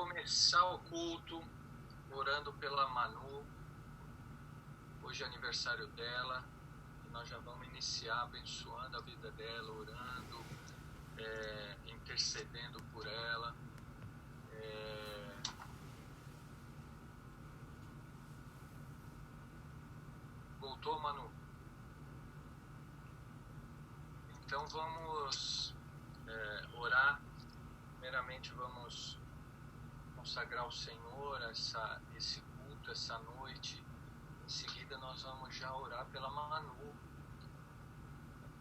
começar o culto orando pela Manu. Hoje é aniversário dela e nós já vamos iniciar abençoando a vida dela, orando, intercedendo por ela. Voltou, Manu? Então vamos orar. Primeiramente vamos consagrar ao Senhor esse culto, essa noite. Em seguida nós vamos já orar pela Manu,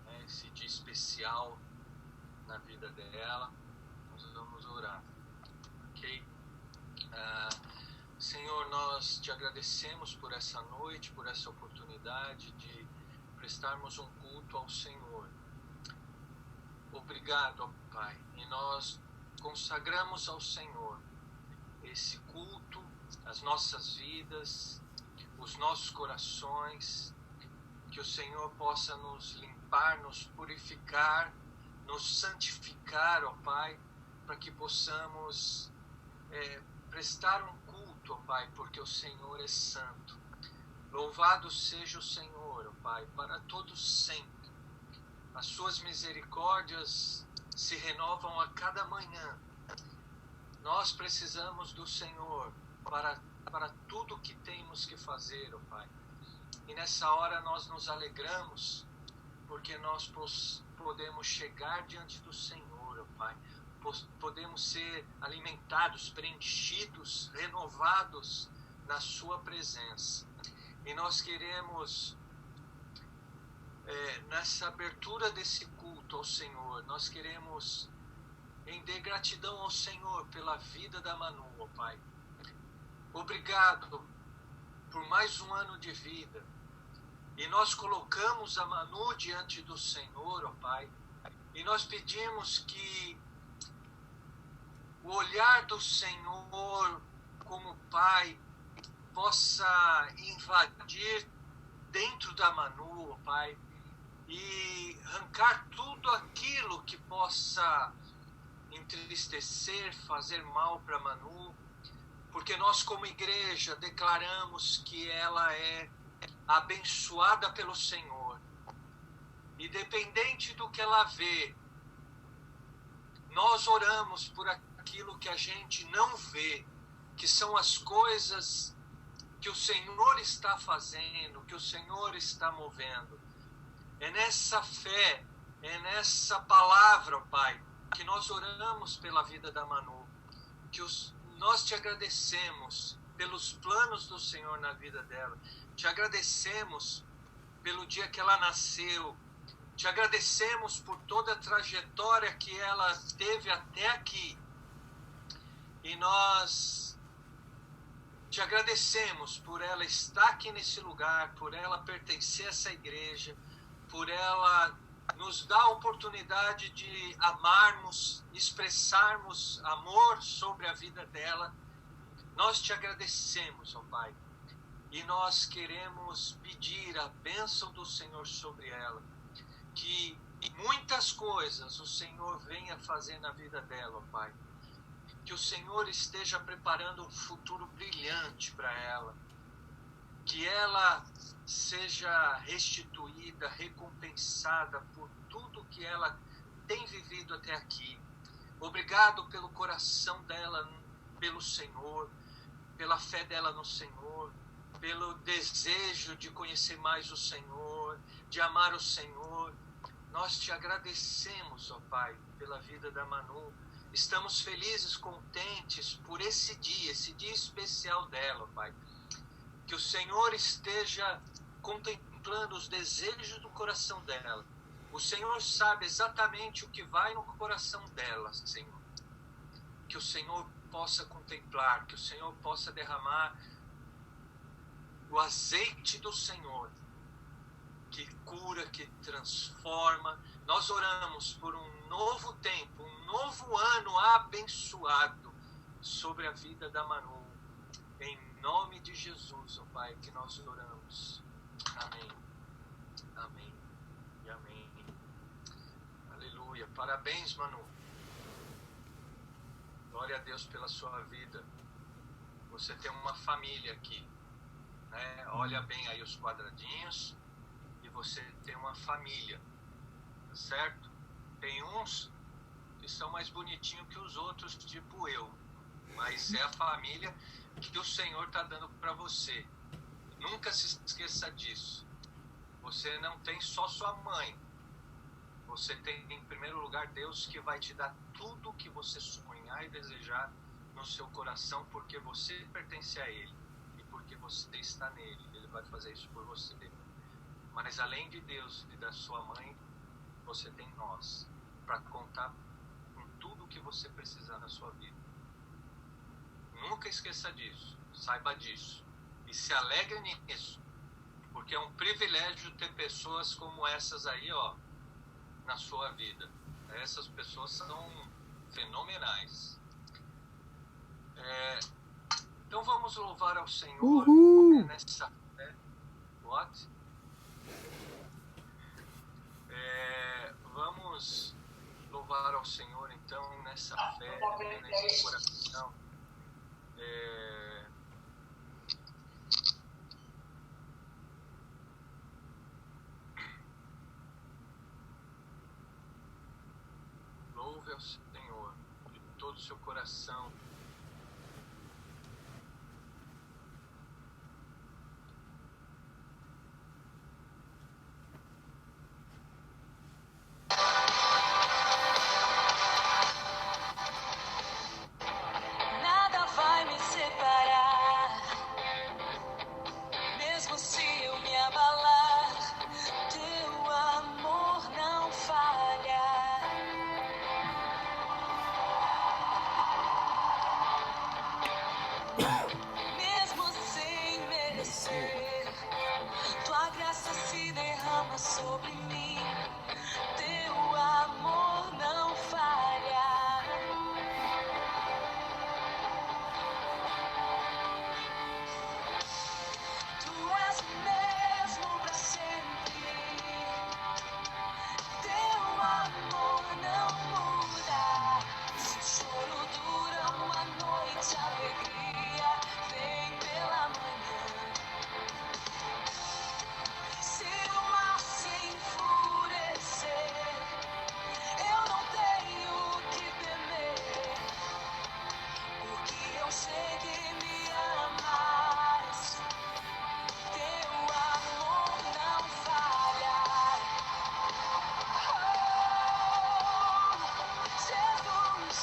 né? Esse dia especial na vida dela. Nós vamos orar, ok? Senhor, nós te agradecemos por essa noite, por essa oportunidade de prestarmos um culto ao Senhor. Obrigado, ó Pai, e nós consagramos ao Senhor esse culto, as nossas vidas, os nossos corações, que o Senhor possa nos limpar, nos purificar, nos santificar, ó Pai, para que possamos prestar um culto, ó Pai, porque o Senhor é santo. Louvado seja o Senhor, ó Pai, para todos sempre. As suas misericórdias se renovam a cada manhã. Nós precisamos do Senhor para tudo o que temos que fazer, ó Pai. E nessa hora nós nos alegramos, porque nós podemos chegar diante do Senhor, ó Pai. Podemos ser alimentados, preenchidos, renovados na sua presença. E nós queremos, nessa abertura desse culto ao Senhor, nós queremos render gratidão ao Senhor pela vida da Manu, ó Pai. Obrigado por mais um ano de vida. E nós colocamos a Manu diante do Senhor, ó Pai. E nós pedimos que o olhar do Senhor como Pai possa invadir dentro da Manu, ó Pai, e arrancar tudo aquilo que possa entristecer, fazer mal para Manu, porque nós como igreja declaramos que ela é abençoada pelo Senhor, independente do que ela vê. Nós oramos por aquilo que a gente não vê, que são as coisas que o Senhor está fazendo, que o Senhor está movendo. É nessa fé, é nessa palavra, ó Pai, que nós oramos pela vida da Manu, que nós te agradecemos pelos planos do Senhor na vida dela, te agradecemos pelo dia que ela nasceu, te agradecemos por toda a trajetória que ela teve até aqui, e nós te agradecemos por ela estar aqui nesse lugar, por ela pertencer a essa igreja, por ela nos dar a oportunidade de amarmos, expressarmos amor sobre a vida dela. Nós te agradecemos, ó Pai, e nós queremos pedir a bênção do Senhor sobre ela, que muitas coisas o Senhor venha fazer na vida dela, ó Pai, que o Senhor esteja preparando um futuro brilhante para ela, que ela seja restituída, recompensada por tudo que ela tem vivido até aqui. Obrigado pelo coração dela, pelo Senhor, pela fé dela no Senhor, pelo desejo de conhecer mais o Senhor, de amar o Senhor. Nós te agradecemos, ó Pai, pela vida da Manu. Estamos felizes, contentes por esse dia especial dela, ó Pai. Que o Senhor esteja contemplando os desejos do coração dela. O Senhor sabe exatamente o que vai no coração dela, Senhor. Que o Senhor possa contemplar, que o Senhor possa derramar o azeite do Senhor, que cura, que transforma. Nós oramos por um novo tempo, um novo ano abençoado sobre a vida da Manu. Em nome de Jesus, ó Pai, que nós oramos. Amém. Amém. E amém. Aleluia. Parabéns, Manu. Glória Glória a Deus pela sua vida. Você tem uma família aqui, né? Olha bem aí os quadradinhos. E você tem uma família, tá certo? Tem uns que são mais bonitinhos que os outros, tipo eu. Mas é a família que o Senhor está dando para você. Nunca se esqueça disso. Você não tem só sua mãe. Você tem, em primeiro lugar, Deus, que vai te dar tudo o que você sonhar e desejar no seu coração, porque você pertence a Ele e porque você está nele. Ele vai fazer isso por você. Mas além de Deus e da sua mãe, você tem nós, para contar com tudo o que você precisar na sua vida. Nunca esqueça disso, saiba disso. E se alegre nisso, porque é um privilégio ter pessoas como essas aí, ó, na sua vida. Essas pessoas são fenomenais. Então vamos louvar ao Senhor nessa fé. What? Vamos louvar ao Senhor então nessa fé, nesse coração. Louve ao Senhor de todo o seu coração. Nada vai me separar, mesmo se eu me abalar, teu amor não falha. Mesmo sem merecer, tua graça se derrama sobre mim, teu amor não falha. Tu és o mesmo para sempre, teu amor não muda. Se o choro dura uma noite, a alegria vem pela manhã. Se o mar se enfurecer, eu não tenho que temer, porque eu sei que me amas. Teu amor não falha. Oh, Jesus,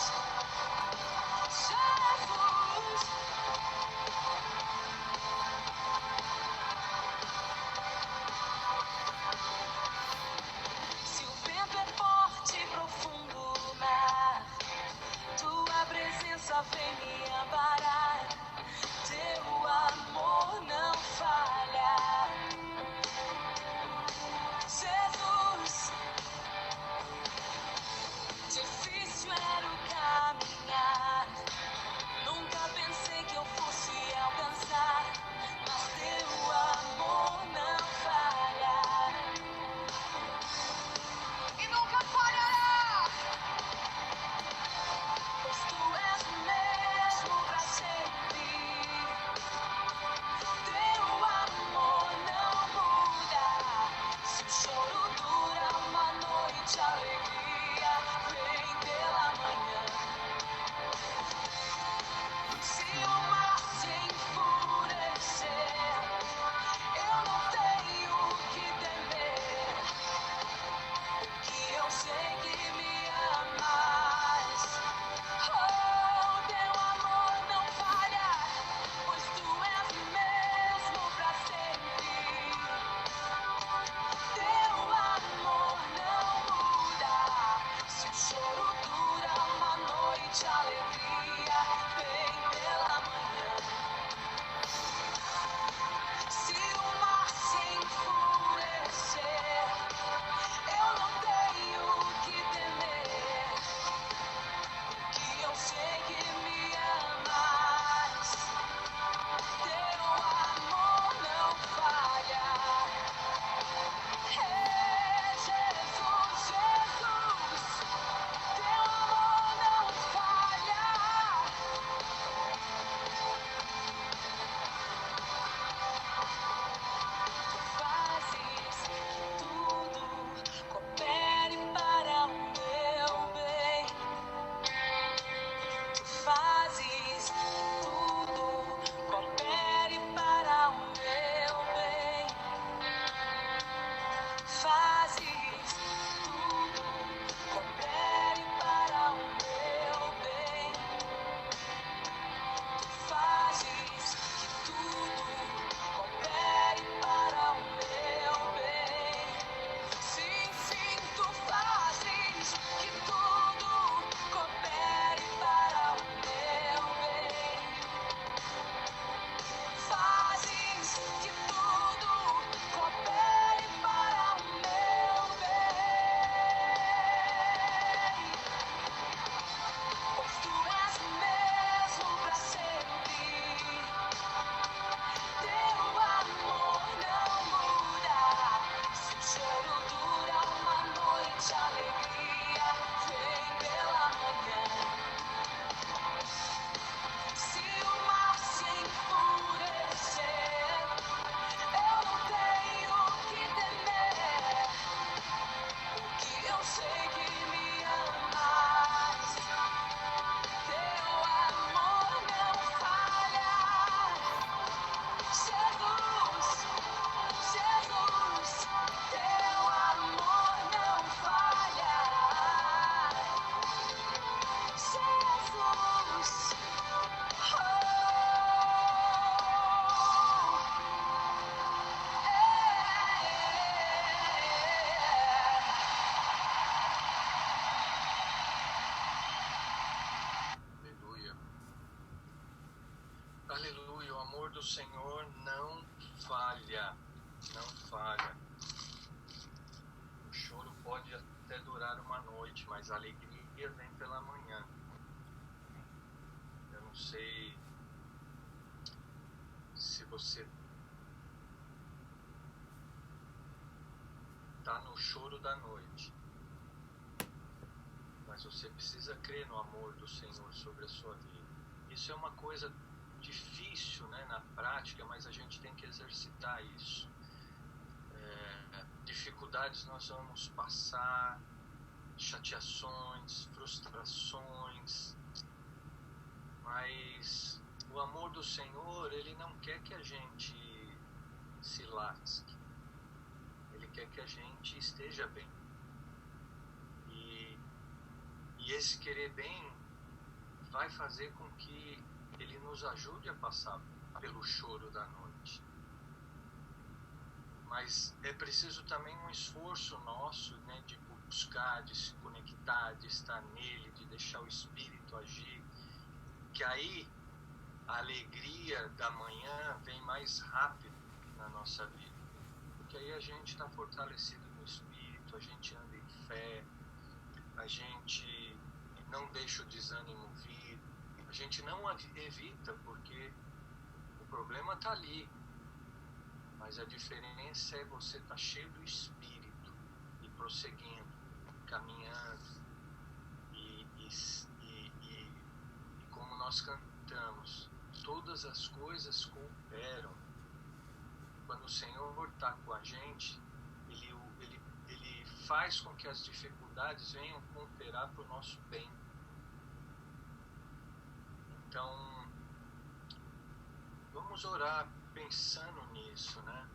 Jesus. Se o vento é forte e profundo o mar, tua presença vem me amparar. Teu amor não falha. Jesus, difícil era o caminhar. Nunca pensei que eu fosse alcançar, mas teu amor não falha. E nunca falhará, pois tu és o mesmo pra sempre. amor do Senhor não falha, não falha. O choro pode até durar uma noite, mas a alegria vem pela manhã. Eu não sei se você está no choro da noite, mas você precisa crer no amor do Senhor sobre a sua vida. Isso é uma coisa difícil, né, na prática, mas a gente tem que exercitar isso. Dificuldades nós vamos passar, chateações, frustrações, mas o amor do Senhor, Ele não quer que a gente se lasque. Ele quer que a gente esteja bem. E esse querer bem vai fazer com que Ele nos ajude a passar pelo choro da noite. Mas é preciso também um esforço nosso, né, de buscar, de se conectar, de estar nele, de deixar o Espírito agir, que aí a alegria da manhã vem mais rápido na nossa vida, porque aí a gente está fortalecido no Espírito, a gente anda em fé, a gente não deixa o desânimo vir, a gente não evita, porque o problema está ali, mas a diferença é você estar cheio do Espírito e prosseguindo, caminhando, e como nós cantamos, todas as coisas cooperam. Quando o Senhor está com a gente, Ele faz com que as dificuldades venham cooperar para o nosso bem. Então, vamos orar pensando nisso, né?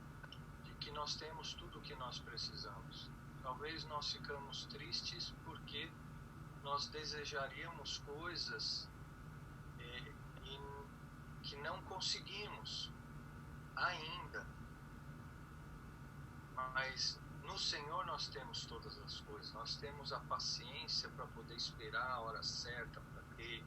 De que nós temos tudo o que nós precisamos. Talvez nós ficamos tristes porque nós desejaríamos coisas que não conseguimos ainda. Mas no Senhor nós temos todas as coisas. Nós temos a paciência para poder esperar a hora certa para ter.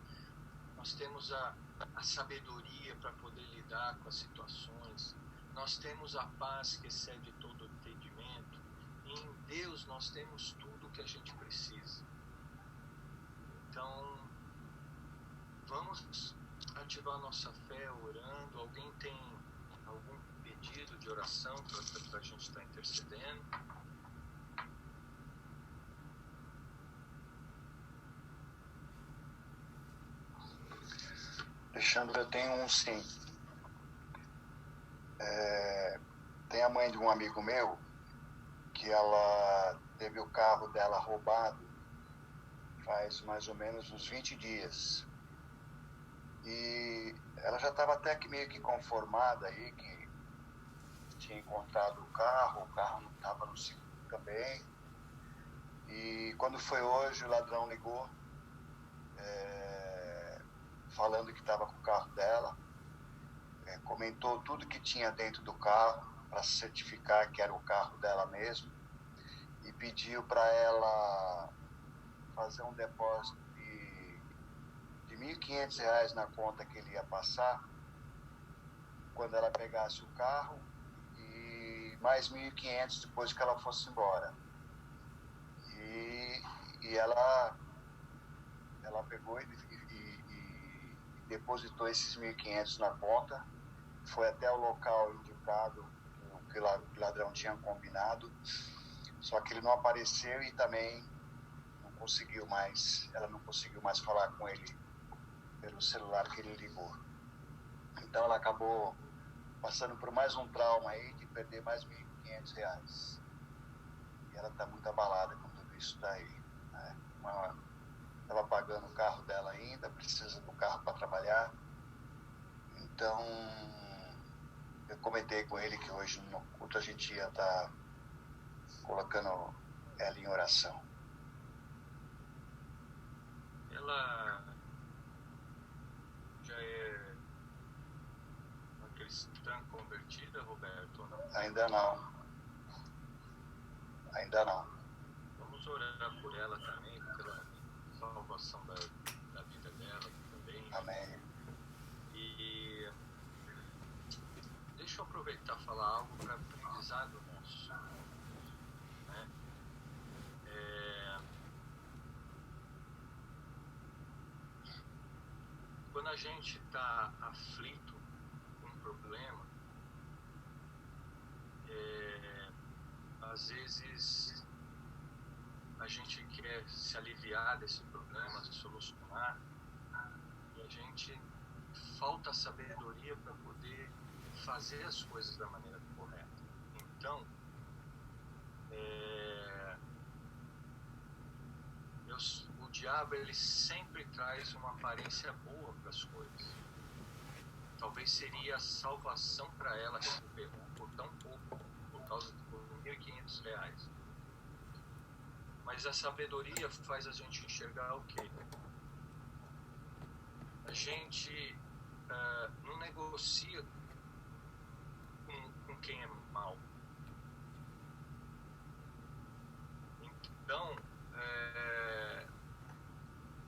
Nós temos a sabedoria para poder lidar com as situações. Nós temos a paz que excede todo o entendimento. E em Deus nós temos tudo o que a gente precisa. Então, vamos ativar nossa fé orando. Alguém tem algum pedido de oração para a gente estar intercedendo? Alexandre, eu tenho um sim. Tem a mãe de um amigo meu que ela teve o carro dela roubado faz mais ou menos uns 20 dias. E ela já estava até que meio que conformada aí, que tinha encontrado o carro não estava no seguro também. E quando foi hoje, o ladrão ligou, falando que estava com o carro dela, comentou tudo que tinha dentro do carro para certificar que era o carro dela mesmo, e pediu para ela fazer um depósito de R$1.500 na conta que ele ia passar quando ela pegasse o carro, e mais R$1.500 depois que ela fosse embora. E ela pegou e depositou esses R$1.500 na conta, foi até o local indicado que o ladrão tinha combinado, só que ele não apareceu e também ela não conseguiu mais falar com ele pelo celular que ele ligou. Então ela acabou passando por mais um trauma aí de perder mais R$1.500. E ela está muito abalada com tudo isso daí, né? Estava pagando o carro dela ainda, precisa do carro para trabalhar. Então, eu comentei com ele que hoje no culto a gente ia estar colocando ela em oração. Ela já é uma cristã convertida, Roberto, ou não? Ainda não. Vamos orar por ela também, pela salvação da vida dela também. Amém. E tentar falar algo para aprendizado nosso. Né? Quando a gente está aflito com um problema, às vezes a gente quer se aliviar desse problema, solucionar, e a gente falta sabedoria para poder fazer as coisas da maneira correta. Então, o diabo ele sempre traz uma aparência boa para as coisas. Talvez seria a salvação para ela recuperar por tão pouco, por causa de R$1.500. Mas a sabedoria faz a gente enxergar o quê? A gente não negocia com quem é mal. Então,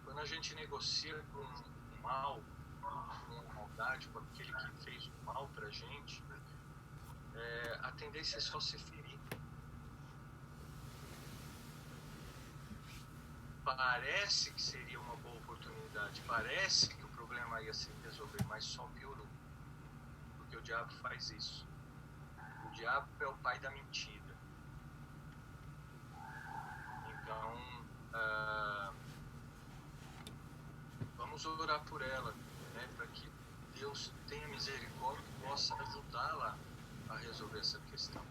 quando a gente negocia com o mal, com a maldade, com aquele que fez o mal pra gente, a tendência é só se ferir. Parece que seria uma boa oportunidade, parece que o problema ia se resolver, mas só piorou. Porque o diabo faz isso. O diabo é o pai da mentira. Então, vamos orar por ela, né, para que Deus tenha misericórdia e possa ajudá-la a resolver essa questão.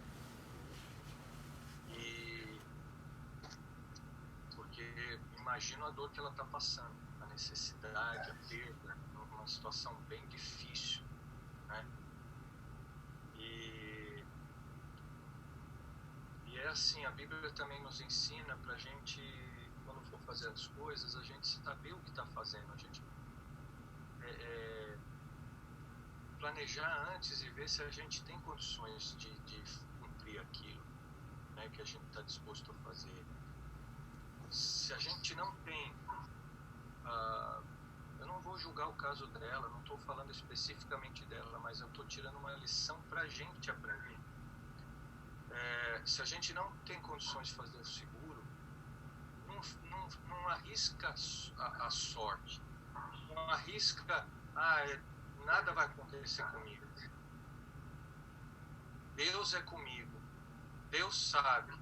Porque imagino a dor que ela está passando, a necessidade, a perda, uma situação bem difícil, né? E é assim, a Bíblia também nos ensina para a gente, quando for fazer as coisas, a gente saber o que está fazendo, a gente planejar antes e ver se a gente tem condições de cumprir aquilo, né, que a gente está disposto a fazer. Se a gente não tem, eu não vou julgar o caso dela, não estou falando especificamente dela, mas eu estou tirando uma lição para a gente aprender. Se a gente não tem condições de fazer o seguro, não arrisca a sorte, não arrisca, nada vai acontecer comigo. Deus é comigo, Deus sabe.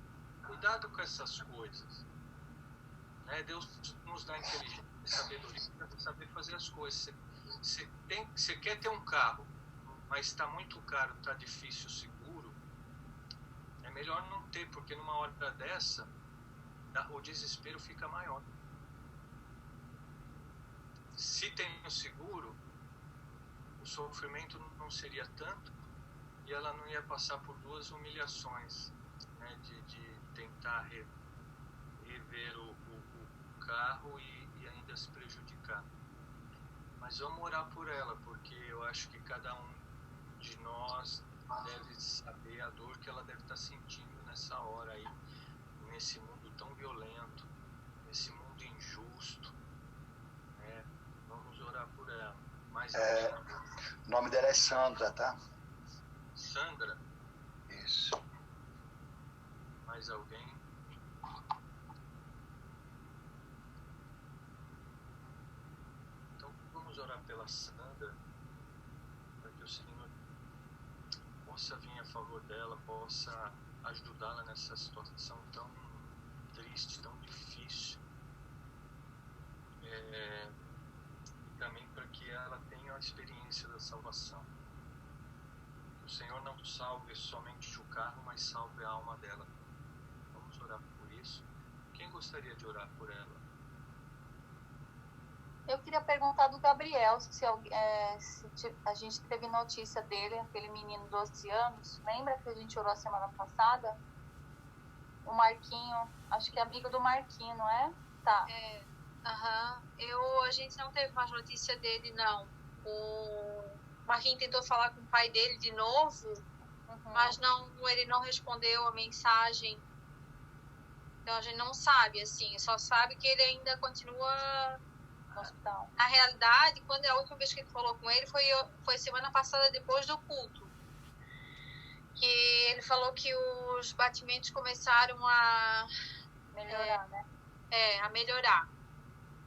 Cuidado com essas coisas. Deus nos dá inteligência e sabedoria para saber fazer as coisas. Você quer ter um carro, mas está muito caro, está difícil o seguro, é melhor não ter, porque numa hora dessa o desespero fica maior. Se tem o seguro, o sofrimento não seria tanto e ela não ia passar por duas humilhações, né, de tentar rever o carro e ainda se prejudicar. Mas vamos orar por ela, porque eu acho que cada um de nós deve saber a dor que ela deve estar sentindo nessa hora aí, nesse mundo tão violento, nesse mundo injusto, né? Vamos orar por ela. Mais o nome dela é Sandra, tá? Sandra? Isso. Mais alguém? Vamos orar pela Sandra, para que o Senhor possa vir a favor dela, possa ajudá-la nessa situação tão triste, tão difícil. E também para que ela tenha a experiência da salvação. Que o Senhor não salve somente o carro, mas salve a alma dela. Vamos orar por isso. Quem gostaria de orar por ela? Eu queria perguntar do Gabriel, se a gente teve notícia dele, aquele menino de 12 anos. Lembra que a gente orou a semana passada? O Marquinho, acho que é amigo do Marquinho, não é? Tá. A gente não teve mais notícia dele, não. O Marquinho tentou falar com o pai dele de novo, mas ele não respondeu a mensagem. Então a gente não sabe, assim, só sabe que ele ainda continua no hospital. Na realidade, quando a última vez que ele falou com ele foi semana passada, depois do culto. que ele falou que os batimentos começaram a Melhorar, né? a melhorar.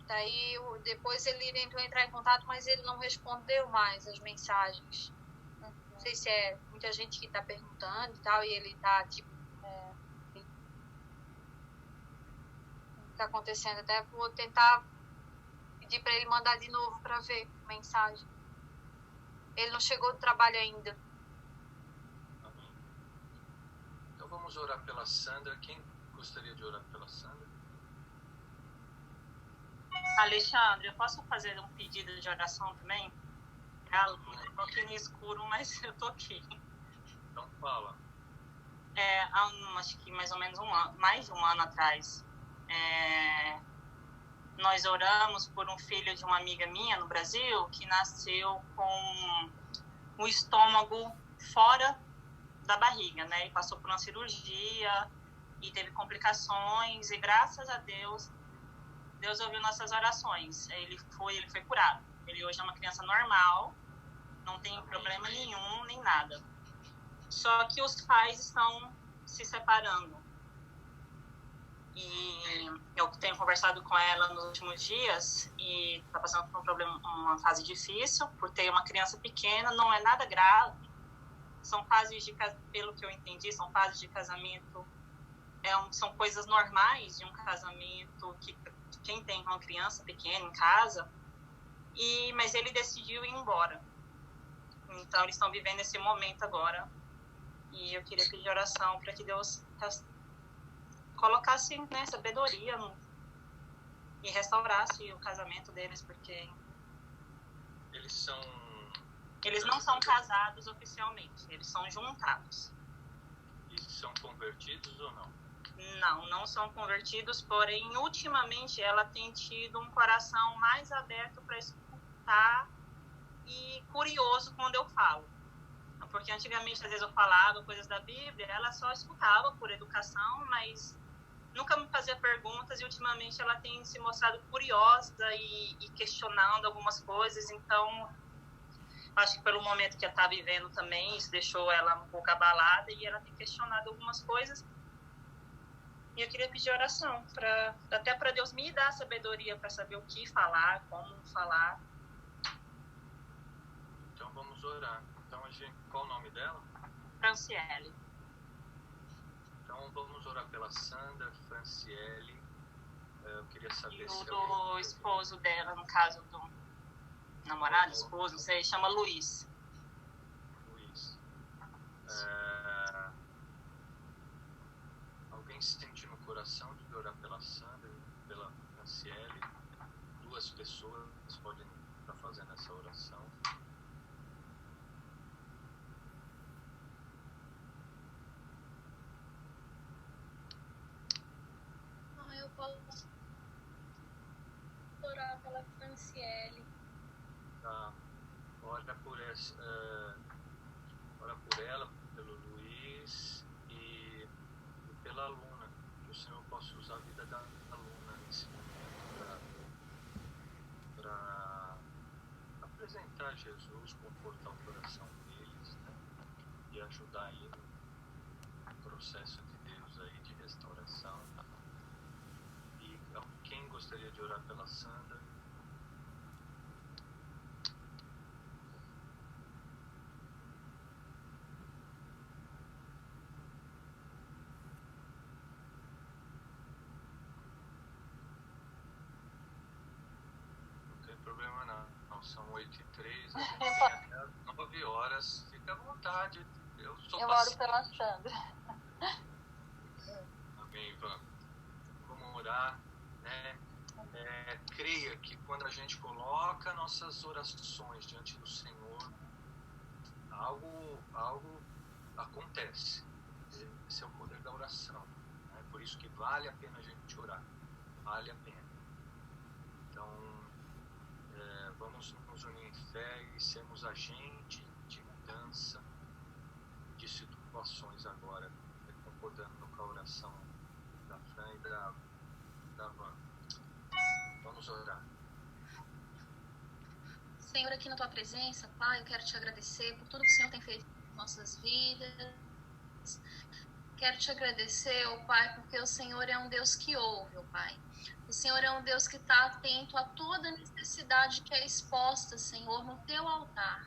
Daí depois ele tentou entrar em contato, mas ele não respondeu mais as mensagens. Não sei se é muita gente que tá perguntando e tal, e ele tá tipo. O que tá acontecendo? Até vou tentar pedir pra ele mandar de novo pra ver a mensagem. Ele não chegou do trabalho ainda. Amém. Então vamos orar pela Sandra. Quem gostaria de orar pela Sandra? Alexandre, eu posso fazer um pedido de oração também? Eu tô aqui no escuro, mas eu tô aqui. Então fala. Acho que mais ou menos mais de um ano atrás, nós oramos por um filho de uma amiga minha no Brasil que nasceu com o estômago fora da barriga, né? E passou por uma cirurgia e teve complicações e graças a Deus ouviu nossas orações. Ele foi curado. Ele hoje é uma criança normal, não tem problema nenhum, nem nada. Só que os pais estão se separando. E eu tenho conversado com ela nos últimos dias e está passando por uma fase difícil, por ter uma criança pequena, não é nada grave. São fases pelo que eu entendi, são fases de casamento, são coisas normais de um casamento que quem tem uma criança pequena em casa, mas ele decidiu ir embora. Então, eles estão vivendo esse momento agora. E eu queria pedir oração para que Deus colocasse, né, sabedoria e restaurasse o casamento deles, porque eles não são casados oficialmente, eles são juntados. E são convertidos ou não? Não são convertidos, porém, ultimamente ela tem tido um coração mais aberto para escutar e curioso quando eu falo. Porque antigamente, às vezes, eu falava coisas da Bíblia, ela só escutava por educação, mas nunca me fazia perguntas, e ultimamente ela tem se mostrado curiosa e questionando algumas coisas. Então, acho que pelo momento que ela está vivendo também, isso deixou ela um pouco abalada, e ela tem questionado algumas coisas. E eu queria pedir oração, até para Deus me dar sabedoria para saber o que falar, como falar. Então vamos orar. Então, qual o nome dela? Franciele. Então vamos orar pela Sandra, Franciele. Eu queria saber e se o esposo dela, no caso do namorado, esposo, não sei, chama Luiz. Luiz. Alguém sente no coração de orar pela Sandra, pela Franciele? 2 pessoas podem estar fazendo essa oração. Eu posso orar pela Franciele. Tá. Ora por ela, pelo Luiz e pela Luna, que o Senhor possa usar a vida da Luna nesse momento para apresentar Jesus, confortar o coração deles, né? E ajudar aí no processo de Deus aí de restauração. E quem gostaria de orar pela Sandra? Problema não, são 8h03, a gente tem até as 9 horas, fica à vontade, eu oro pela Sandra. Amém, Ivan. Vamos orar, né? Creia que quando a gente coloca nossas orações diante do Senhor, algo acontece. Esse é o poder da oração, né? Por isso que vale a pena a gente orar, vale a pena. Então, vamos nos unir em fé e sermos agente de mudança de situações agora, concordando com a oração da Fran e da Van. Vamos orar. Senhor, aqui na Tua presença, Pai, eu quero Te agradecer por tudo que o Senhor tem feito em nossas vidas. Jesus. Quero te agradecer, ó Pai, porque o Senhor é um Deus que ouve, ó Pai. O Senhor é um Deus que está atento a toda necessidade que é exposta, Senhor, no teu altar.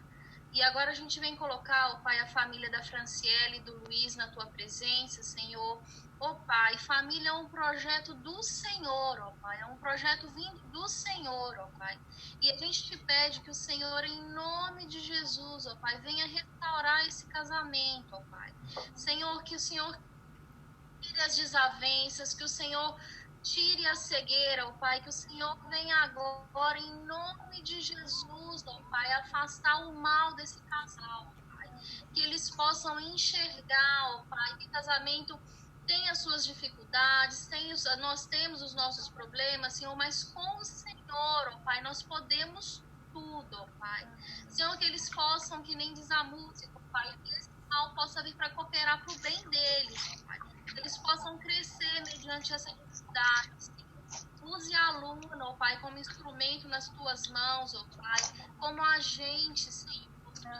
E agora a gente vem colocar, ó Pai, a família da Franciele e do Luiz na tua presença, Senhor. Ó Pai, família é um projeto do Senhor, ó Pai. É um projeto vindo do Senhor, ó Pai. E a gente te pede que o Senhor, em nome de Jesus, ó Pai, venha restaurar esse casamento, ó Pai. Senhor, que o Senhor tire as desavenças, que o Senhor tire a cegueira, ó Pai, que o Senhor venha agora, em nome de Jesus, ó Pai, afastar o mal desse casal, ó Pai. Que eles possam enxergar, ó Pai, que casamento tem as suas dificuldades, nós temos os nossos problemas, Senhor, mas com o Senhor, ó Pai, nós podemos tudo, ó Pai. Senhor, que eles possam, que nem diz a música, ó Pai, que esse mal possa vir para cooperar para o bem deles, ó Pai. Que eles possam crescer mediante essa necessidade, Senhor. Use a aluna, ó Pai, como instrumento nas tuas mãos, ó Pai, como agente, Senhor,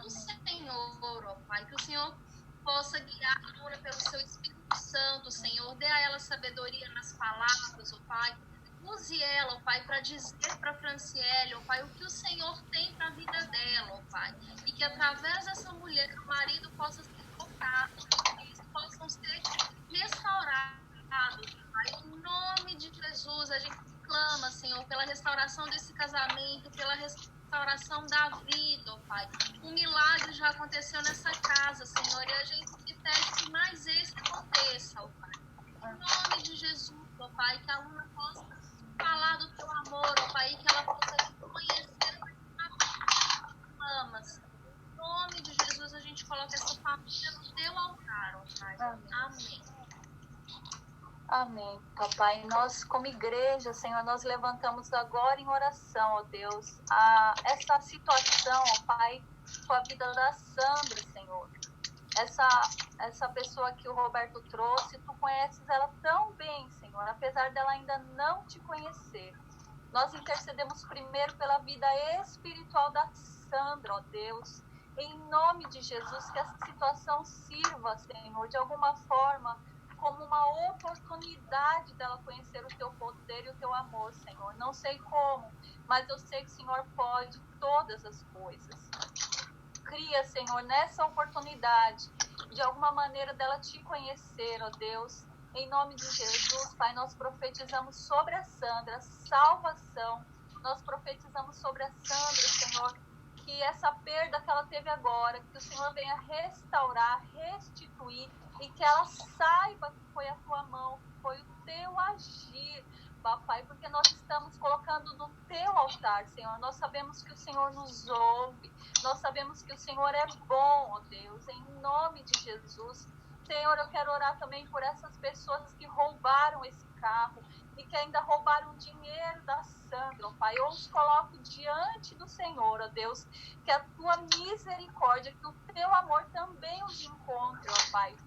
do Senhor, ó Pai, que o Senhor possa guiar a aluna pelo seu Espírito Santo, Senhor, dê a ela sabedoria nas palavras, ó Pai. Use ela, ó Pai, para dizer para Franciele, ó Pai, o que o Senhor tem para a vida dela, ó Pai. E que através dessa mulher, o marido possa ser tocado, que eles possam ser restaurados, ó Pai. Em nome de Jesus, a gente clama, Senhor, pela restauração desse casamento, pela restauração da vida, ó Pai. Um milagre já aconteceu nessa casa, Senhor, e a gente te pede que mais esse aconteça, ó Pai. Em nome de Jesus, ó Pai, que a aluna possa falar do teu amor, ó Pai, e que ela possa te conhecer na ama, Senhor. Em nome de Jesus, a gente coloca essa família no teu altar, ó Pai. Amém. Amém, papai. Nós, como igreja, Senhor, nós levantamos agora em oração, ó Deus, essa situação, ó Pai, com a vida da Sandra, Senhor. Essa pessoa que o Roberto trouxe, tu conheces ela tão bem, Senhor, apesar dela ainda não te conhecer. Nós intercedemos primeiro pela vida espiritual da Sandra, ó Deus, em nome de Jesus, que essa situação sirva, Senhor, de alguma forma, como uma oportunidade dela conhecer o teu poder e o teu amor, Senhor. Não sei como, mas eu sei que o Senhor pode todas as coisas. Cria, Senhor, nessa oportunidade, de alguma maneira dela te conhecer, ó Deus. Em nome de Jesus, Pai, nós profetizamos sobre a Sandra salvação. Nós profetizamos sobre a Sandra, Senhor, que essa perda que ela teve agora, que o Senhor venha restaurar, restituir, e que ela saiba que foi a tua mão, que foi o teu agir, papai, porque nós estamos colocando no teu altar, Senhor. Nós sabemos que o Senhor nos ouve, nós sabemos que o Senhor é bom, ó Deus, em nome de Jesus. Senhor, eu quero orar também por essas pessoas que roubaram esse carro e que ainda roubaram o dinheiro da Sandra, ó Pai. Eu os coloco diante do Senhor, ó Deus, que a tua misericórdia, que o teu amor também os encontre, ó Pai.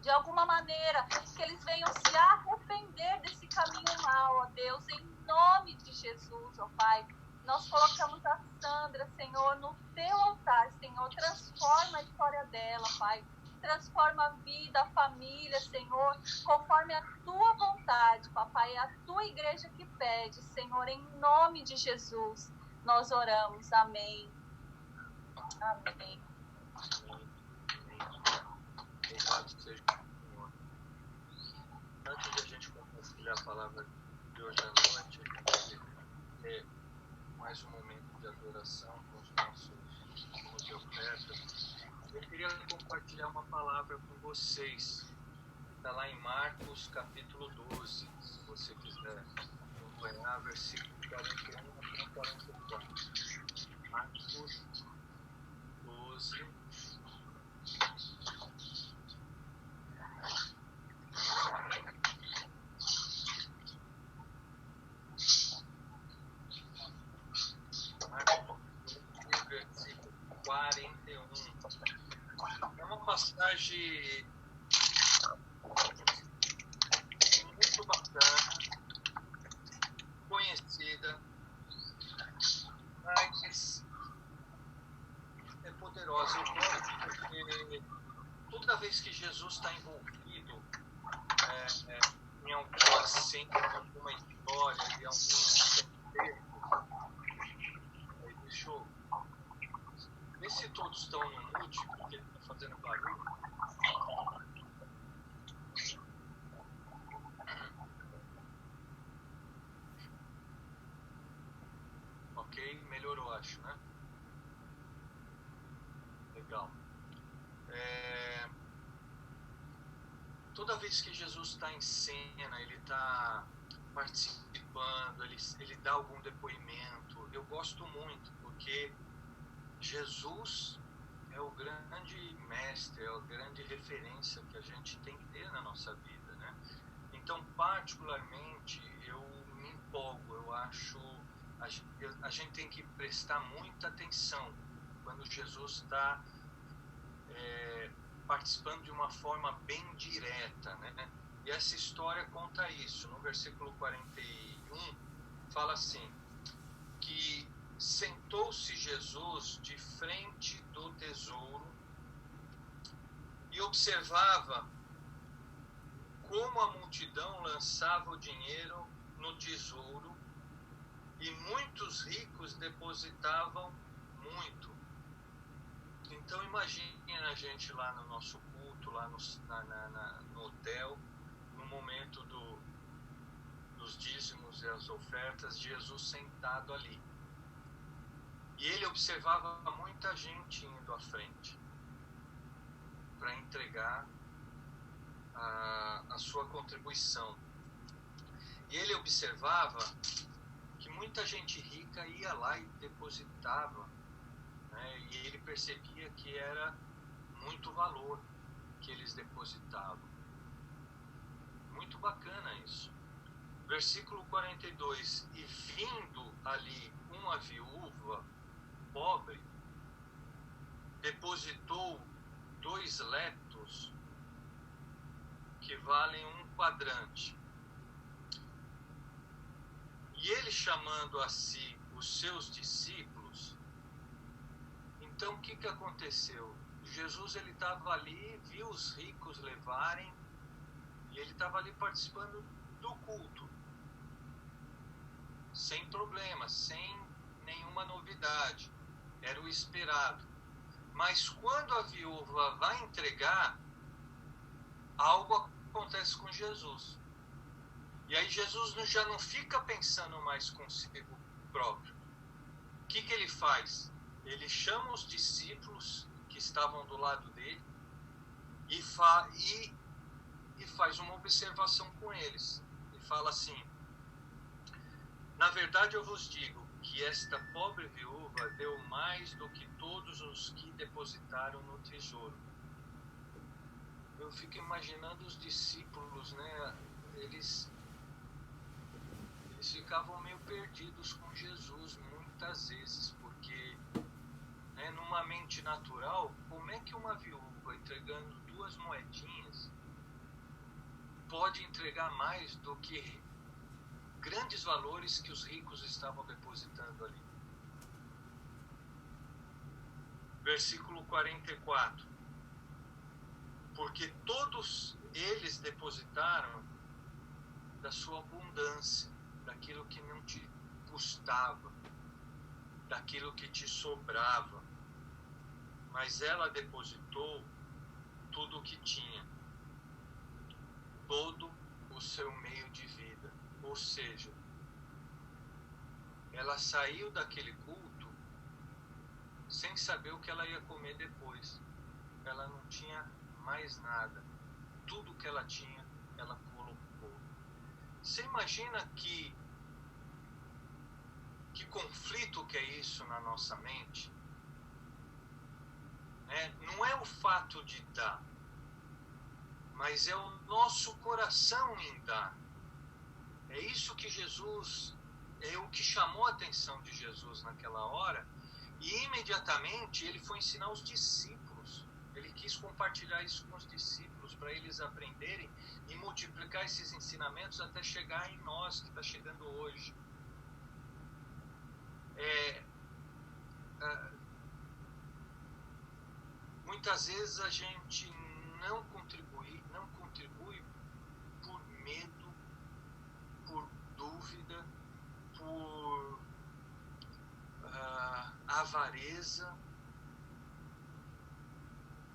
De alguma maneira, que eles venham se arrepender desse caminho mau, ó Deus, em nome de Jesus, ó Pai. Nós colocamos a Sandra, Senhor, no teu altar, Senhor. Transforma a história dela, Pai. Transforma a vida, a família, Senhor, conforme a tua vontade, papai. É a tua igreja que pede, Senhor, em nome de Jesus. Nós oramos. Amém. Amém. Louvado seja o Senhor. Antes de a gente compartilhar a palavra de hoje à noite, a gente vai ter mais um momento de adoração com os nossos ofertas. Eu queria compartilhar uma palavra com vocês. Está lá em Marcos, capítulo 12. Se você quiser acompanhar, versículo 41 a 44. Marcos 12. Versículo 41. É uma passagem muito bacana, conhecida, mas é poderosa. Eu gosto porque toda vez que Jesus está envolvido em alguma cena, alguma história, em algum contexto, deixa eu ver se todos estão no mute, porque ele está fazendo barulho. Ok, melhorou, acho, né? Legal. Toda vez que Jesus está em cena, ele está participando, ele dá algum depoimento. Eu gosto muito, porque Jesus é o grande mestre, é a grande referência que a gente tem que ter na nossa vida, né? Então, particularmente, eu me empolgo, eu acho, a gente tem que prestar muita atenção quando Jesus está participando de uma forma bem direta, né? E essa história conta isso. No versículo 41, fala assim, que sentou-se Jesus de frente do tesouro e observava como a multidão lançava o dinheiro no tesouro e muitos ricos depositavam muito. Então imagina a gente lá no nosso culto, lá no hotel, no momento dos dízimos e as ofertas, Jesus sentado ali. E ele observava muita gente indo à frente para entregar a sua contribuição. E ele observava que muita gente rica ia lá e depositava, né? E ele percebia que era muito valor que eles depositavam. Muito bacana isso. Versículo 42, e vindo ali uma viúva pobre, depositou 2 letos que valem 1 quadrante. E ele, chamando a si os seus discípulos, então o que aconteceu? Jesus, ele estava ali, viu os ricos levarem, e ele estava ali participando do culto, sem problema, sem nenhuma novidade, era o esperado. Mas quando a viúva vai entregar, algo acontece com Jesus. E aí Jesus já não fica pensando mais consigo próprio. O que ele faz? Ele chama os discípulos que estavam do lado dele e faz uma observação com eles. E fala assim, na verdade eu vos digo que esta pobre viúva deu mais do que todos os que depositaram no tesouro. Eu fico imaginando os discípulos, né? Eles ficavam meio perdidos com Jesus muitas vezes, porque numa mente natural, como é que uma viúva entregando 2 moedinhas pode entregar mais do que grandes valores que os ricos estavam depositando ali? Versículo 44. Porque todos eles depositaram da sua abundância, daquilo que não te custava, daquilo que te sobrava. Mas ela depositou tudo o que tinha, todo o seu meio de vida. Ou seja, ela saiu daquele culto sem saber o que ela ia comer depois. Ela não tinha mais nada. Tudo que ela tinha, ela colocou. Você imagina que conflito que é isso na nossa mente? Não é o fato de dar, mas é o nosso coração em dar. É isso que Jesus, é o que chamou a atenção de Jesus naquela hora, e imediatamente ele foi ensinar os discípulos. Ele quis compartilhar isso com os discípulos, para eles aprenderem e multiplicar esses ensinamentos até chegar em nós, que está chegando hoje. Muitas vezes a gente não contribui por medo, por dúvida, por avareza,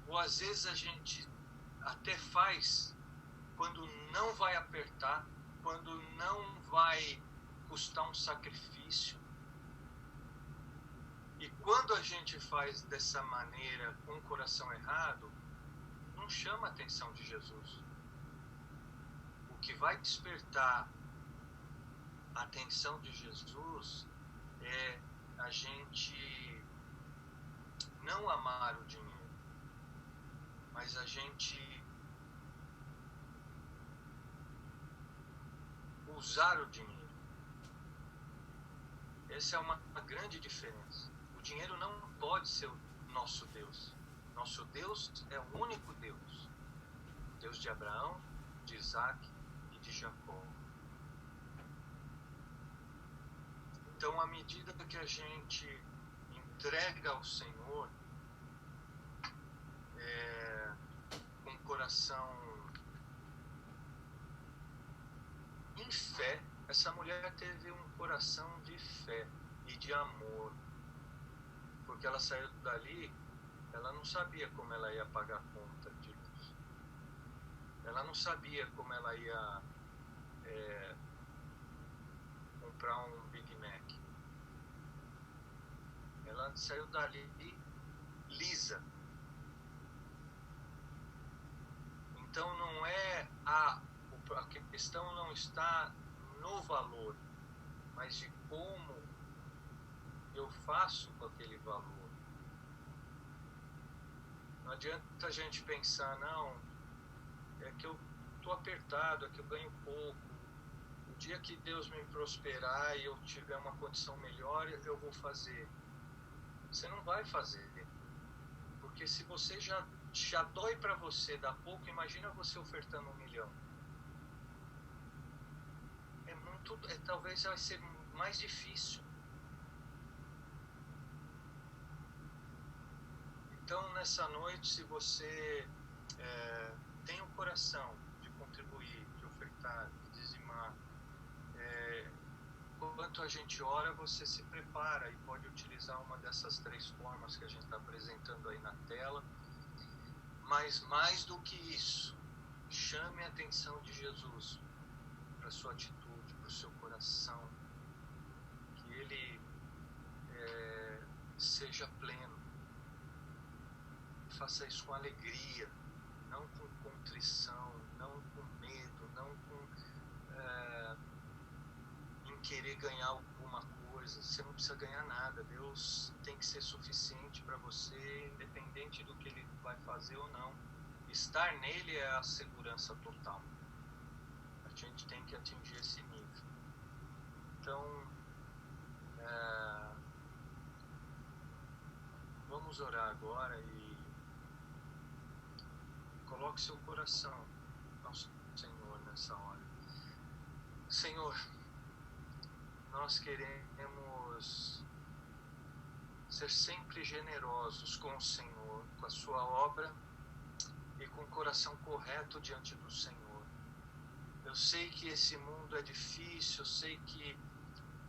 ou às vezes a gente até faz quando não vai apertar, quando não vai custar um sacrifício. E quando a gente faz dessa maneira com o coração errado, não chama a atenção de Jesus. O que vai despertar a atenção de Jesus é a gente não amar o dinheiro, mas a gente usar o dinheiro. Essa é uma grande diferença. O dinheiro não pode ser o nosso Deus. Nosso Deus é o único Deus. Deus de Abraão, de Isaac e de Jacó. Então, à medida que a gente entrega ao Senhor, com o coração em fé, essa mulher teve um coração de fé e de amor, porque ela saiu dali, ela não sabia como ela ia pagar a conta de luz, ela não sabia como ela ia comprar um Big Mac, ela saiu dali lisa. Então não é a questão não está no valor, mas de como eu faço com aquele valor. Não adianta a gente pensar, não, é que eu estou apertado, é que eu ganho pouco. O dia que Deus me prosperar e eu tiver uma condição melhor, eu vou fazer. Você não vai fazer. Porque se você já dói para você dar pouco, imagina você ofertando 1 milhão. Talvez vai ser mais difícil. Então, nessa noite, se você tem um coração de contribuir, de ofertar, de dizimar, enquanto a gente ora, você se prepara e pode utilizar uma dessas 3 formas que a gente está apresentando aí na tela. Mas mais do que isso, chame a atenção de Jesus para a sua atitude, para o seu coração, que ele seja pleno. Faça isso com alegria, não com contrição, não com medo, não com em querer ganhar alguma coisa. Você não precisa ganhar nada. Deus tem que ser suficiente para você, independente do que Ele vai fazer ou não. Estar nele é a segurança total. A gente tem que atingir esse nível. Então, vamos orar agora e coloque seu coração ao Senhor nessa hora. Senhor, nós queremos ser sempre generosos com o Senhor, com a sua obra e com o coração correto diante do Senhor. Eu sei que esse mundo é difícil, eu sei que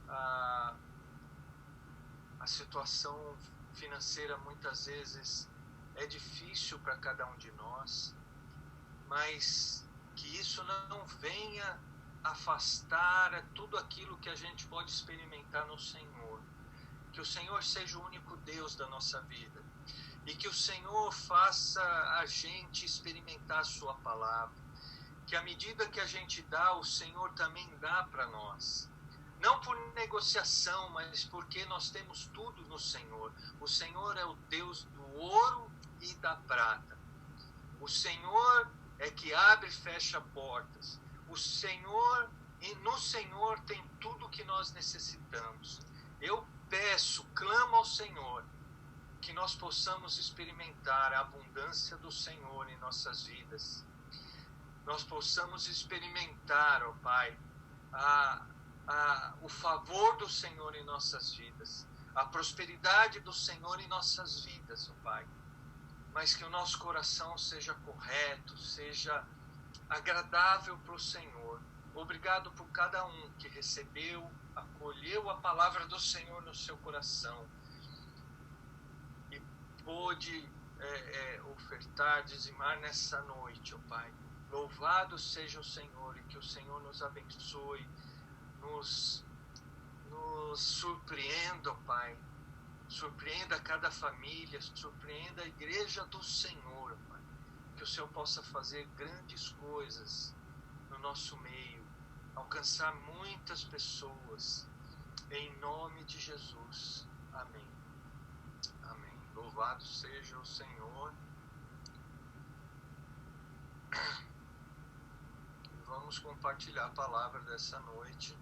a situação financeira muitas vezes é difícil para cada um de nós, mas que isso não venha afastar tudo aquilo que a gente pode experimentar no Senhor. Que o Senhor seja o único Deus da nossa vida e que o Senhor faça a gente experimentar a sua palavra, que à medida que a gente dá, o Senhor também dá para nós, não por negociação, mas porque nós temos tudo no Senhor. O Senhor é o Deus do ouro e da prata. O Senhor é que abre e fecha portas. O Senhor, e no Senhor tem tudo o que nós necessitamos. Eu peço, clamo ao Senhor, que nós possamos experimentar a abundância do Senhor em nossas vidas. Nós possamos experimentar, ó Pai, o favor do Senhor em nossas vidas, a prosperidade do Senhor em nossas vidas, ó Pai. mas que o nosso coração seja correto, seja agradável para o Senhor. Obrigado por cada um que recebeu, acolheu a palavra do Senhor no seu coração e pôde ofertar, dizimar nessa noite, ó Pai. Louvado seja o Senhor e que o Senhor nos abençoe, nos surpreenda, ó Pai. Surpreenda cada família, surpreenda a igreja do Senhor, ó Pai. Que o Senhor possa fazer grandes coisas no nosso meio, alcançar muitas pessoas, em nome de Jesus. Amém. Amém. Louvado seja o Senhor. Vamos compartilhar a palavra dessa noite.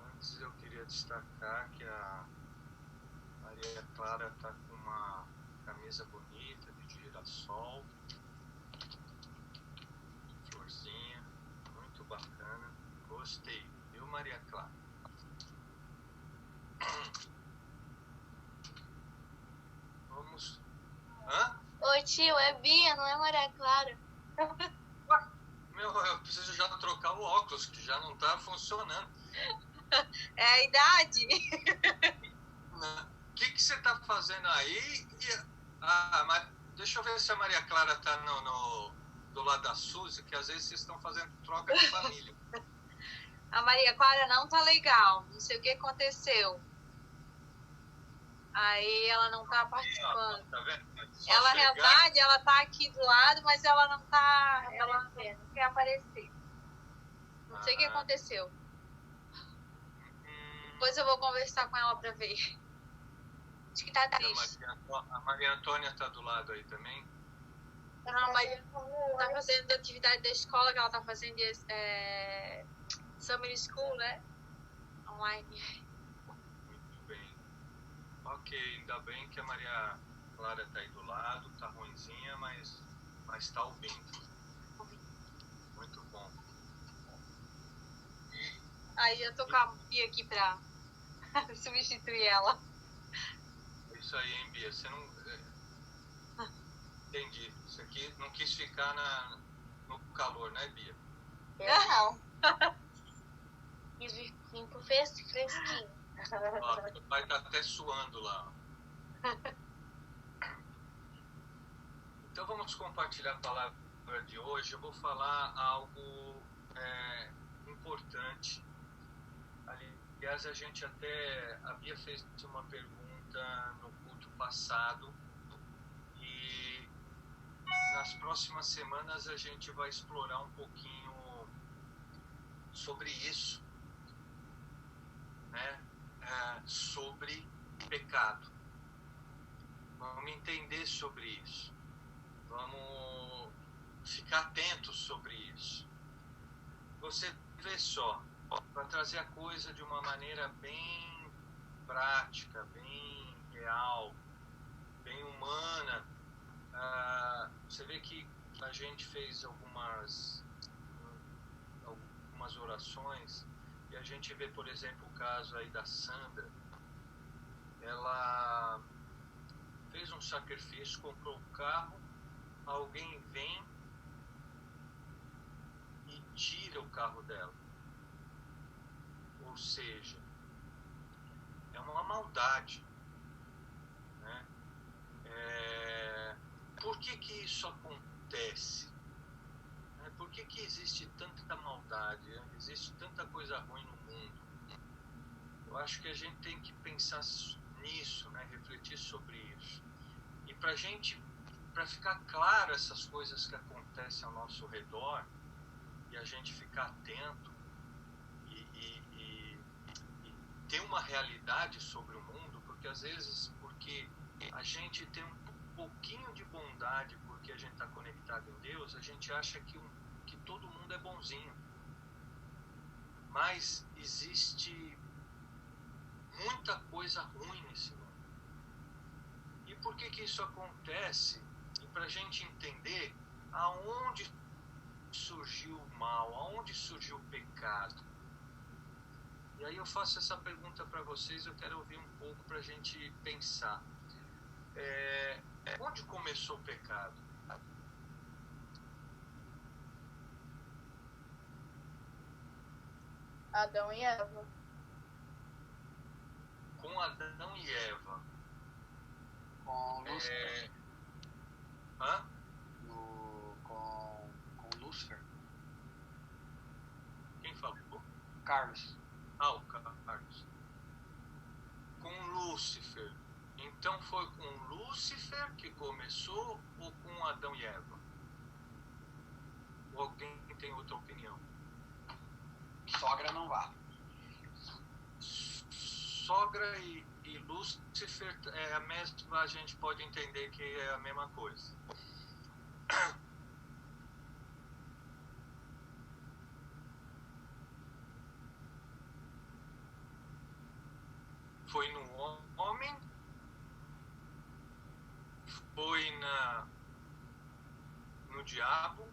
Antes eu queria destacar que a Maria Clara está com uma camisa bonita de girassol, florzinha, muito bacana. Gostei, viu, Maria Clara? Vamos. Hã? Oi, tio, é Bia, não é Maria Clara. Meu, eu preciso já trocar o óculos, que já não está funcionando. É a idade. O que você está fazendo aí? Mas deixa eu ver se a Maria Clara está do lado da Suzy, que às vezes vocês estão fazendo troca de família. A Maria Clara não tá legal, não sei o que aconteceu. Aí ela não tá participando. Tá vendo? Ela, na realidade, ela tá aqui do lado, mas ela não tá. Ela não quer aparecer. Não sei o que aconteceu. Depois eu vou conversar com ela pra ver. Acho que tá triste. A Maria Antônia tá do lado aí também? Não, mas tá fazendo atividade da escola, que ela tá fazendo Summer School, né? Online. Muito bem. Ok, ainda bem que a Maria Clara tá aí do lado, tá ruinzinha, mas tá ouvindo. Muito bom. Aí eu tô com a Bia aqui pra substituir ela. Isso aí, hein, Bia? Você não... Entendi. Isso aqui não quis ficar no calor, né, Bia? Não. Quis vir pro fresquinho. Ó, seu pai tá até suando lá. Então vamos compartilhar a palavra de hoje. Eu vou falar algo importante. Aliás, a Bia fez uma pergunta no culto passado e nas próximas semanas a gente vai explorar um pouquinho sobre isso, né? Sobre pecado. Vamos entender sobre isso. Vamos ficar atentos sobre isso. Você vê só, para trazer a coisa de uma maneira bem prática, bem real, bem humana. Você vê que a gente fez algumas orações e a gente vê, por exemplo, o caso aí da Sandra. Ela fez um sacrifício, comprou um carro, alguém vem e tira o carro dela. Ou seja, é uma maldade, né? Por que isso acontece? Por que existe tanta maldade? Existe tanta coisa ruim no mundo? Eu acho que a gente tem que pensar nisso, né? Refletir sobre isso. E para ficar claro essas coisas que acontecem ao nosso redor, e a gente ficar atento e ter uma realidade sobre o mundo, porque às vezes, porque a gente tem um pouquinho de bondade, porque a gente está conectado em Deus, a gente acha que todo mundo é bonzinho. Mas existe muita coisa ruim nesse mundo. E por que isso acontece? E para a gente entender aonde surgiu o mal, aonde surgiu o pecado. E aí eu faço essa pergunta para vocês, eu quero ouvir um pouco para a gente pensar. Onde começou o pecado? Adão e Eva. Com Adão e Eva. Com Lúcifer. Hã? Com Lúcifer. Quem falou? Carlos. O Carlos. Com Lúcifer. Então foi com Lúcifer que começou ou com Adão e Eva? Ou alguém tem outra opinião? Sogra não vale. Sogra e Lúcifer é a mesma, a gente pode entender que é a mesma coisa. Foi no homem, foi no diabo,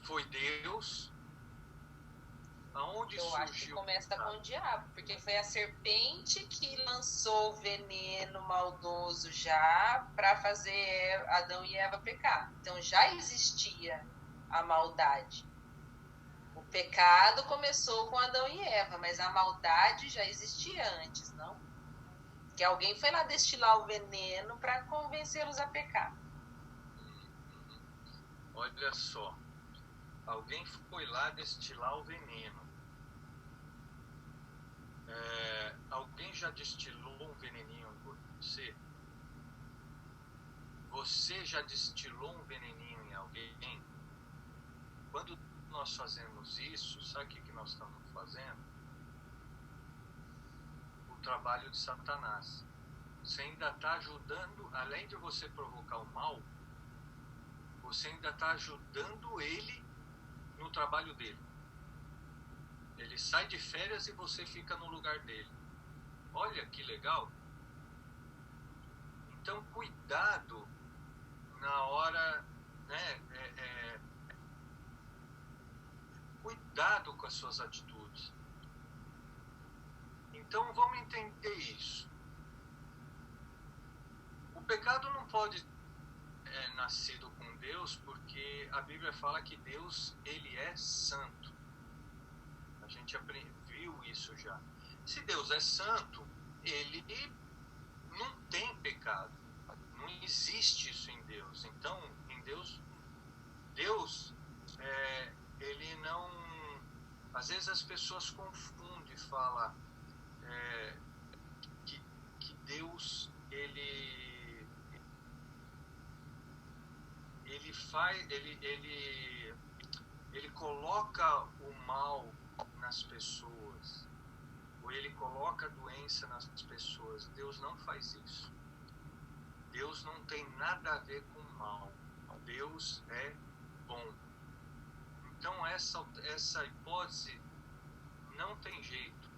foi Deus. Aonde Eu surgiu? acho que começa com o diabo, porque foi a serpente que lançou o veneno maldoso já para fazer Adão e Eva pecar. Então já existia a maldade. O pecado começou com Adão e Eva, mas a maldade já existia antes, não? Que alguém foi lá destilar o veneno para convencê-los a pecar. Olha só, alguém foi lá destilar o veneno. Alguém já destilou um veneninho em você? Você já destilou um veneninho em alguém? Quando nós fazemos isso, sabe o que nós estamos fazendo? O trabalho de Satanás. Você ainda está ajudando, além de você provocar o mal, você ainda está ajudando ele no trabalho dele. Ele sai de férias e você fica no lugar dele. Olha que legal. Então, cuidado na hora, né? Cuidado com as suas atitudes. Então, vamos entender isso. O pecado não pode nascido com Deus, porque a Bíblia fala que Deus, ele é santo. A gente viu isso já. Se Deus é santo, ele não tem pecado. Não existe isso em Deus. Então, em Deus, ele não... Às vezes as pessoas confundem e falam que Deus, ele coloca o mal nas pessoas, ou ele coloca a doença nas pessoas. Deus não faz isso. Deus não tem nada a ver com mal. Deus é bom. Então essa hipótese não tem jeito.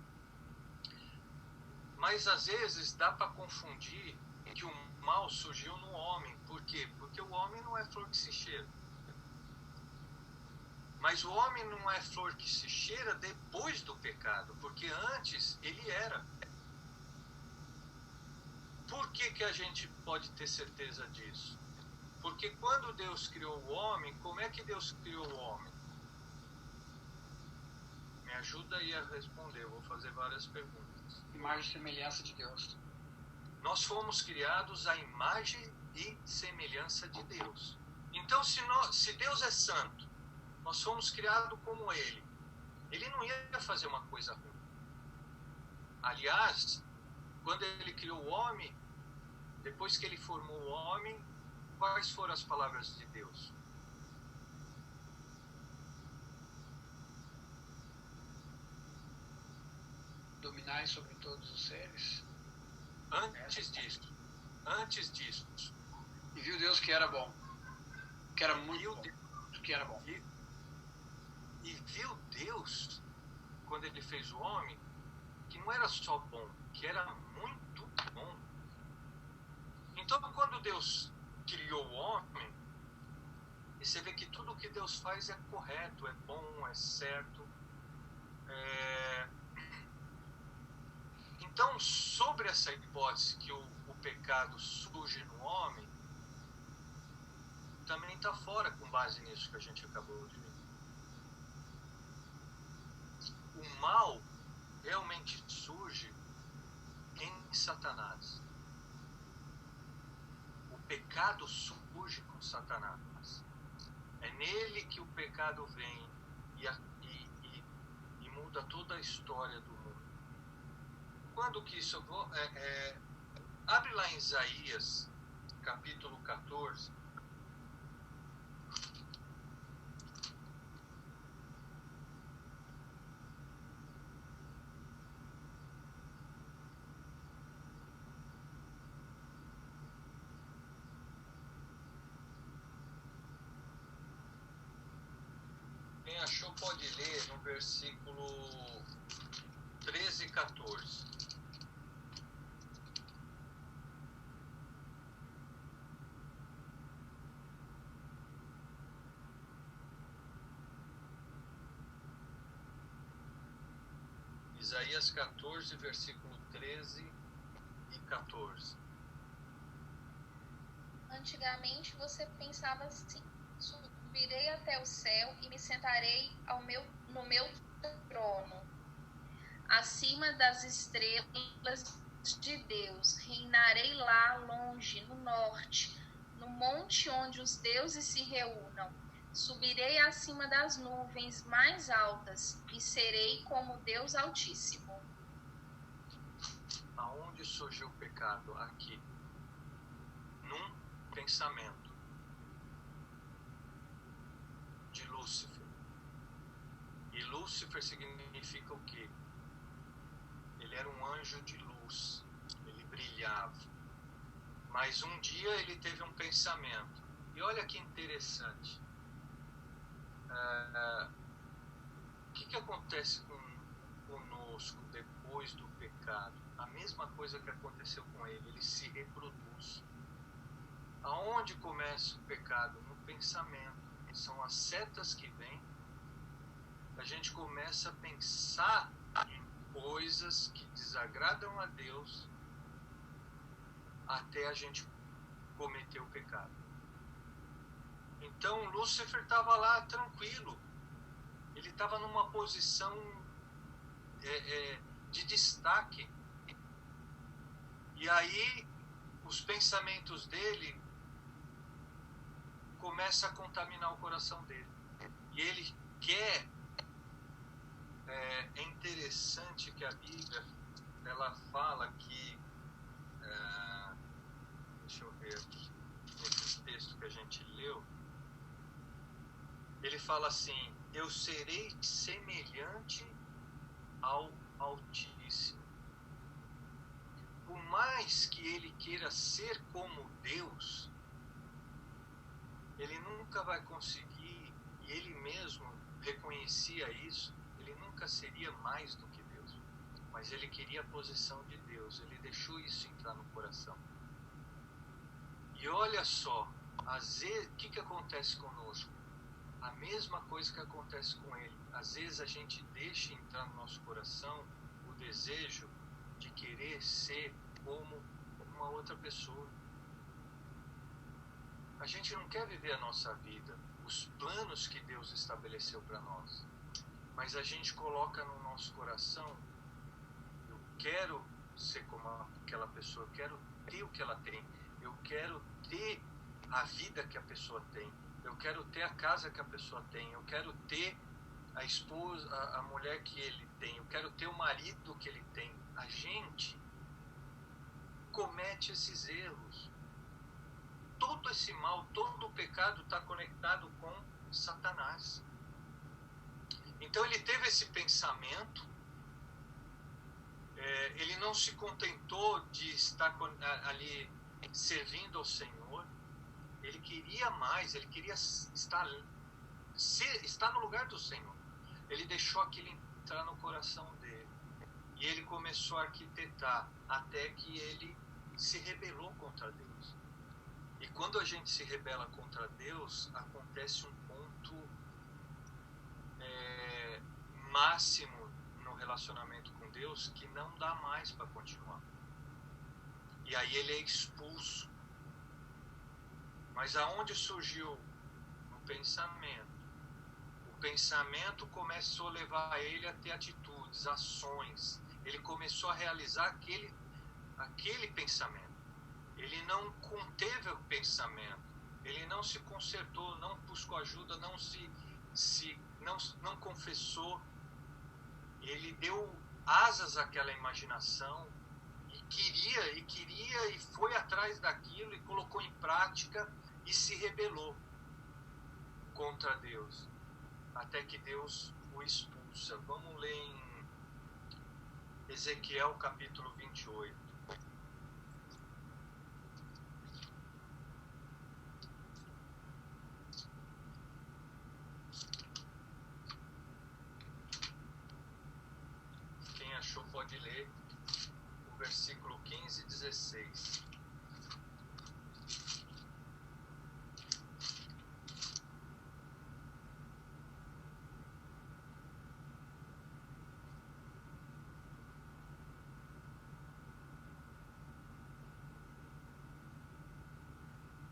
Mas às vezes dá para confundir que o mal surgiu no homem. Por quê? Porque o homem não é flor que se cheira. Mas o homem não é flor que se cheira depois do pecado, porque antes ele era. Por que a gente pode ter certeza disso? Porque quando Deus criou o homem, como é que Deus criou o homem? Me ajuda aí a responder, eu vou fazer várias perguntas. Imagem e semelhança de Deus. Nós fomos criados à imagem e semelhança de Deus. Então, se Deus é santo, nós fomos criados como Ele. Ele não ia fazer uma coisa ruim. Aliás, quando Ele criou o homem, depois que Ele formou o homem, quais foram as palavras de Deus? Dominai sobre todos os seres. Antes disso. E viu Deus que era bom. Que era muito bom. Que era bom. E viu Deus, quando Ele fez o homem, que não era só bom, que era muito bom. Então, quando Deus criou o homem, e você vê que tudo que Deus faz é correto, é bom, é certo. Então, sobre essa hipótese que o pecado surge no homem, também está fora com base nisso que a gente acabou de ver. O mal realmente surge em Satanás. O pecado surge com Satanás. É nele que o pecado vem e muda toda a história do mundo. Quando que isso... abre lá em Isaías, capítulo 14. Quem achou pode ler no versículo 13 e 14. Isaías 14, versículo 13 e 14. Antigamente você pensava assim: subirei até o céu e me sentarei no meu trono, acima das estrelas de Deus. Reinarei lá longe, no norte, no monte onde os deuses se reúnam. Subirei acima das nuvens mais altas e serei como Deus Altíssimo. Aonde surgiu o pecado? Aqui. Num pensamento de Lúcifer. E Lúcifer significa o quê? Ele era um anjo de luz. Ele brilhava. Mas um dia ele teve um pensamento. E olha que interessante. O que acontece conosco depois do pecado? A mesma coisa que aconteceu com ele se reproduz. Aonde começa o pecado? No pensamento. São as setas que vêm. A gente começa a pensar em coisas que desagradam a Deus até a gente cometer o pecado. Então Lúcifer estava lá tranquilo. Ele estava numa posição de destaque. E aí os pensamentos dele começam a contaminar o coração dele. E ele quer... É interessante que a Bíblia ela fala que... deixa eu ver aqui, nesse texto que a gente leu. Ele fala assim: eu serei semelhante ao Altíssimo. Por mais que ele queira ser como Deus, ele nunca vai conseguir, e ele mesmo reconhecia isso, ele nunca seria mais do que Deus. Mas ele queria a posição de Deus, ele deixou isso entrar no coração. E olha só, às vezes, o que acontece conosco? A mesma coisa que acontece com ele. Às vezes a gente deixa entrar no nosso coração o desejo de querer ser como uma outra pessoa. A gente não quer viver a nossa vida, os planos que Deus estabeleceu para nós. Mas a gente coloca no nosso coração: eu quero ser como aquela pessoa, eu quero ter o que ela tem, eu quero ter a vida que a pessoa tem. Eu quero ter a casa que a pessoa tem. Eu quero ter a esposa, a mulher que ele tem. Eu quero ter o marido que ele tem. A gente comete esses erros. Todo esse mal, todo o pecado está conectado com Satanás. Então ele teve esse pensamento. Ele não se contentou de estar ali servindo ao Senhor. Ele queria mais, ele queria estar no lugar do Senhor. Ele deixou aquilo entrar no coração dele. E ele começou a arquitetar até que ele se rebelou contra Deus. E quando a gente se rebela contra Deus, acontece um ponto máximo no relacionamento relacionamento com Deus que não dá mais para continuar. E aí ele é expulso. Mas aonde surgiu? No pensamento. O pensamento começou a levar ele a ter atitudes, ações. Ele começou a realizar aquele pensamento. Ele não conteve o pensamento. Ele não se consertou, não buscou ajuda, não confessou. Ele deu asas àquela imaginação e queria e foi atrás daquilo e colocou em prática e se rebelou contra Deus, até que Deus o expulsa. Vamos ler em Ezequiel capítulo 28. Quem achou pode ler o versículo 15 e 16.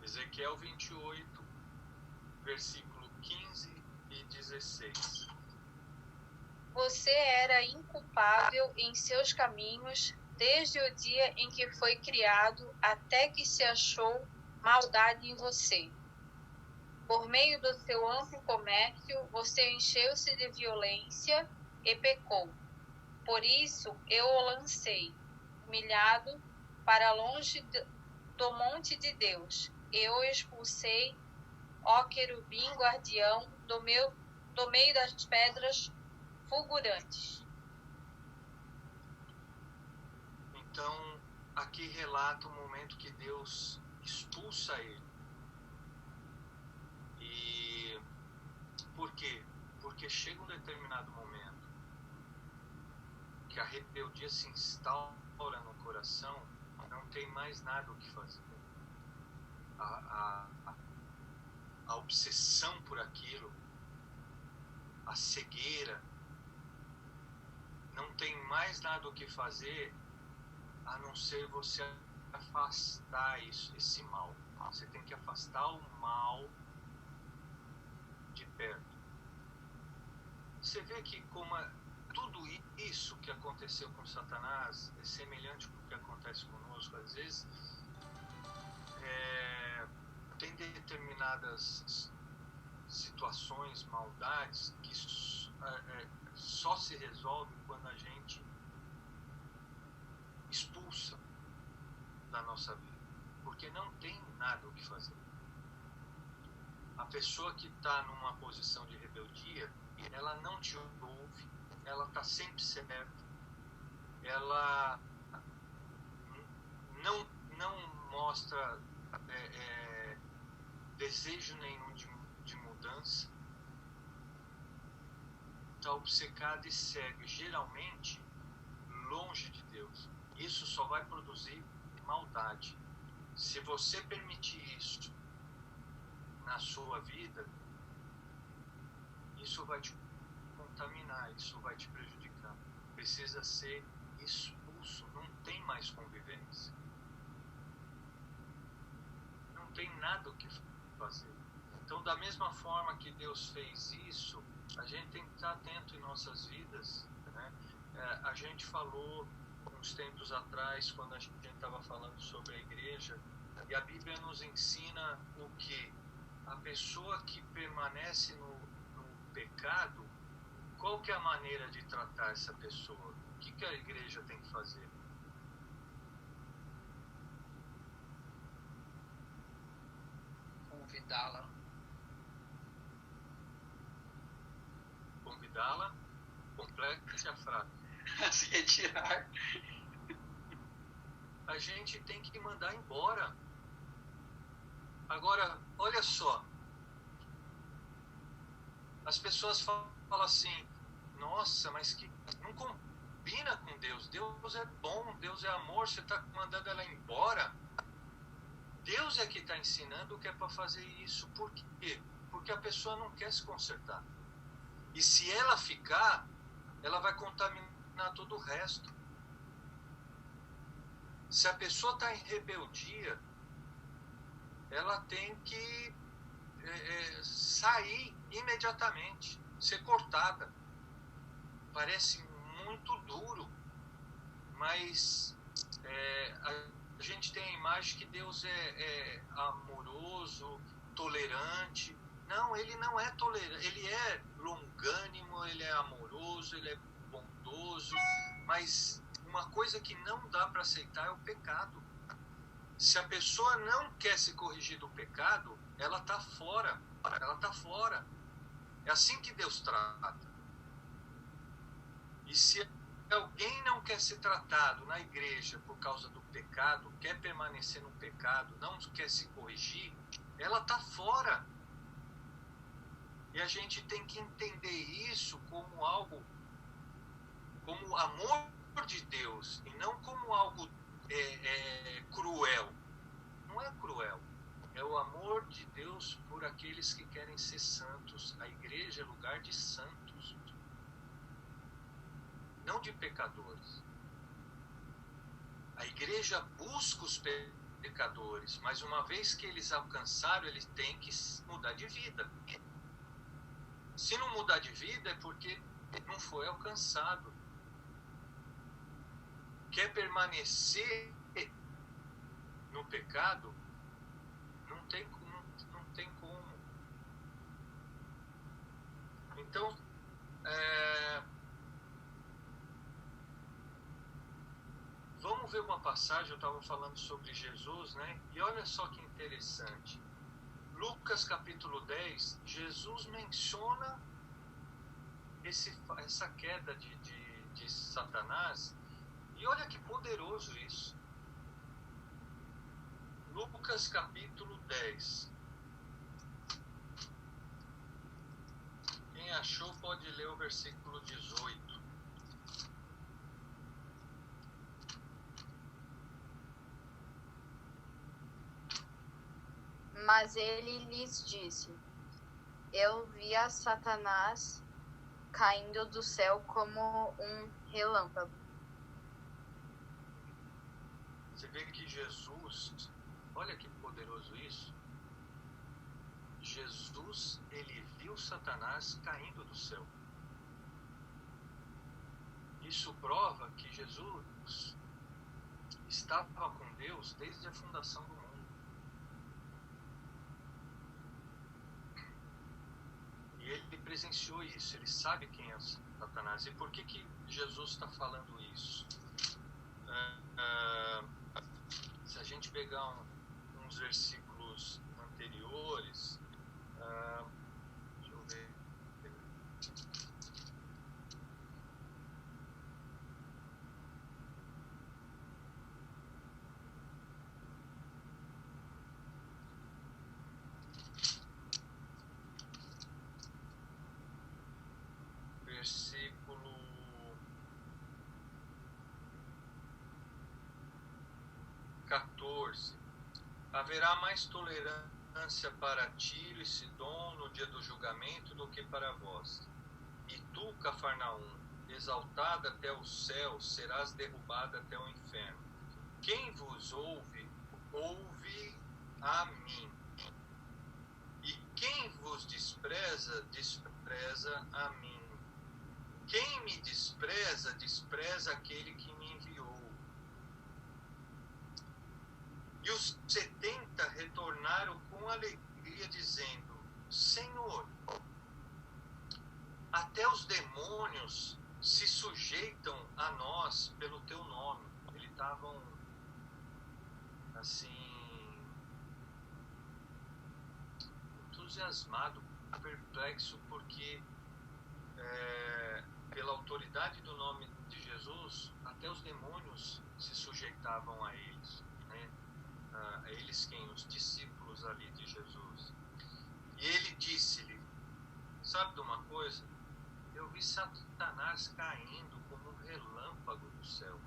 Ezequiel 28, versículo 15 e 16. Você era inculpável em seus caminhos desde o dia em que foi criado até que se achou maldade em você. Por meio do seu amplo comércio, você encheu-se de violência e pecou. Por isso eu o lancei, humilhado, para longe do monte de Deus. Eu o expulsei, ó querubim guardião, do meio das pedras fulgurantes. Então, aqui relata o momento que Deus expulsa ele. E por quê? Porque chega um determinado momento que a rebeldia se instaura no coração, não tem mais nada o que fazer. A obsessão por aquilo, a cegueira, não tem mais nada o que fazer a não ser você afastar esse mal. Você tem que afastar o mal de perto. Você vê que como tudo isso que aconteceu com Satanás é semelhante com o que acontece conosco. Às vezes tem determinadas situações, maldades que só se resolve quando a gente expulsa da nossa vida, porque não tem nada o que fazer. A pessoa que está numa posição de rebeldia, ela não te ouve, ela está sempre certa, ela não mostra desejo nenhum de mudança, está obcecada e cega, geralmente longe de Deus. Isso só vai produzir maldade. Se você permitir isso na sua vida, isso vai te contaminar, isso vai te prejudicar. Precisa ser expulso, não tem mais convivência. Não tem nada o que fazer. Então, da mesma forma que Deus fez isso, a gente tem que estar atento em nossas vidas, né? A gente falou uns tempos atrás, quando a gente estava falando sobre a igreja, e a Bíblia nos ensina o que? A pessoa que permanece no pecado, qual que é a maneira de tratar essa pessoa? O que a igreja tem que fazer? Convidá-la. Convidá-la, complete a frase. A se retirar. A gente tem que mandar embora. Agora, olha só. As pessoas falam assim, nossa, mas que não combina com Deus. Deus é bom, Deus é amor, você está mandando ela embora. Deus é que está ensinando que é para fazer isso. Por quê? Porque a pessoa não quer se consertar. E se ela ficar, ela vai contaminar ensinar todo o resto. Se a pessoa está em rebeldia, ela tem que sair imediatamente, ser cortada. Parece muito duro, mas a gente tem a imagem que Deus é amoroso, tolerante. Não, ele não é tolerante, ele é longânimo, ele é amoroso, ele é bondoso, mas uma coisa que não dá para aceitar é o pecado. Se a pessoa não quer se corrigir do pecado, ela está fora, É assim que Deus trata. E se alguém não quer ser tratado na igreja por causa do pecado, quer permanecer no pecado, não quer se corrigir, ela está fora. E a gente tem que entender isso como algo, como amor de Deus, e não como algo cruel. Não é cruel. É o amor de Deus por aqueles que querem ser santos. A igreja é lugar de santos, não de pecadores. A igreja busca os pecadores, mas uma vez que eles alcançaram, eles têm que mudar de vida. Se não mudar de vida é porque não foi alcançado. Quer permanecer no pecado, não tem como. Então, vamos ver uma passagem. Eu estava falando sobre Jesus, né? E olha só que interessante. Lucas capítulo 10, Jesus menciona essa queda de Satanás. E olha que poderoso isso. Lucas capítulo 10. Quem achou pode ler o versículo 18. Mas ele lhes disse: Eu via Satanás caindo do céu como um relâmpago. Você vê que Jesus, olha que poderoso isso. Jesus, ele viu Satanás caindo do céu. Isso prova que Jesus estava com Deus desde a fundação do mundo. E ele presenciou isso, ele sabe quem é Satanás. E por que Jesus está falando isso? Se a gente pegar uns versículos anteriores, deixa eu ver. Versículo 14. Haverá mais tolerância para Tiro e Sidom no dia do julgamento do que para vós. E tu, Cafarnaum, exaltada até o céu, serás derrubada até o inferno. Quem vos ouve, ouve a mim. E quem vos despreza, despreza a mim. Quem me despreza, despreza aquele que me enviou. E os 70 retornaram com alegria, dizendo: Senhor, até os demônios se sujeitam a nós pelo teu nome. Eles estavam assim, entusiasmados, perplexos, porque pela autoridade do nome de Jesus, até os demônios se sujeitavam a eles, né? A eles quem? Os discípulos ali de Jesus. E ele disse-lhe: sabe de uma coisa? Eu vi Satanás caindo como um relâmpago do céu.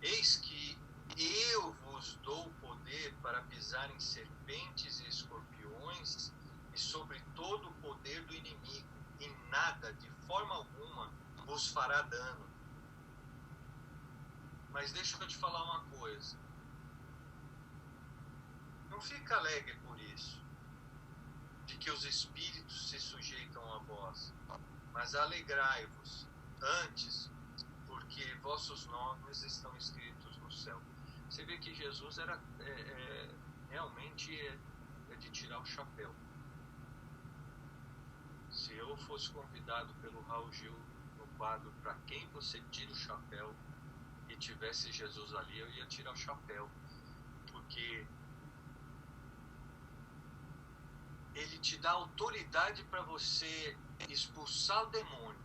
Eis que eu vos dou poder para pisar em serpentes e escorpiões e sobre todo o poder do inimigo, e nada, de forma alguma, vos vos fará dano. Mas deixa eu te falar uma coisa. Não fica alegre por isso, de que os espíritos se sujeitam a vós, mas alegrai-vos antes, porque vossos nomes estão escritos no céu. Você vê que Jesus era realmente de tirar o chapéu. Se eu fosse convidado pelo Raul Gil no quadro Pra Quem Você Tira o Chapéu, e tivesse Jesus ali, eu ia tirar o chapéu, porque ele te dá autoridade para você expulsar o demônio.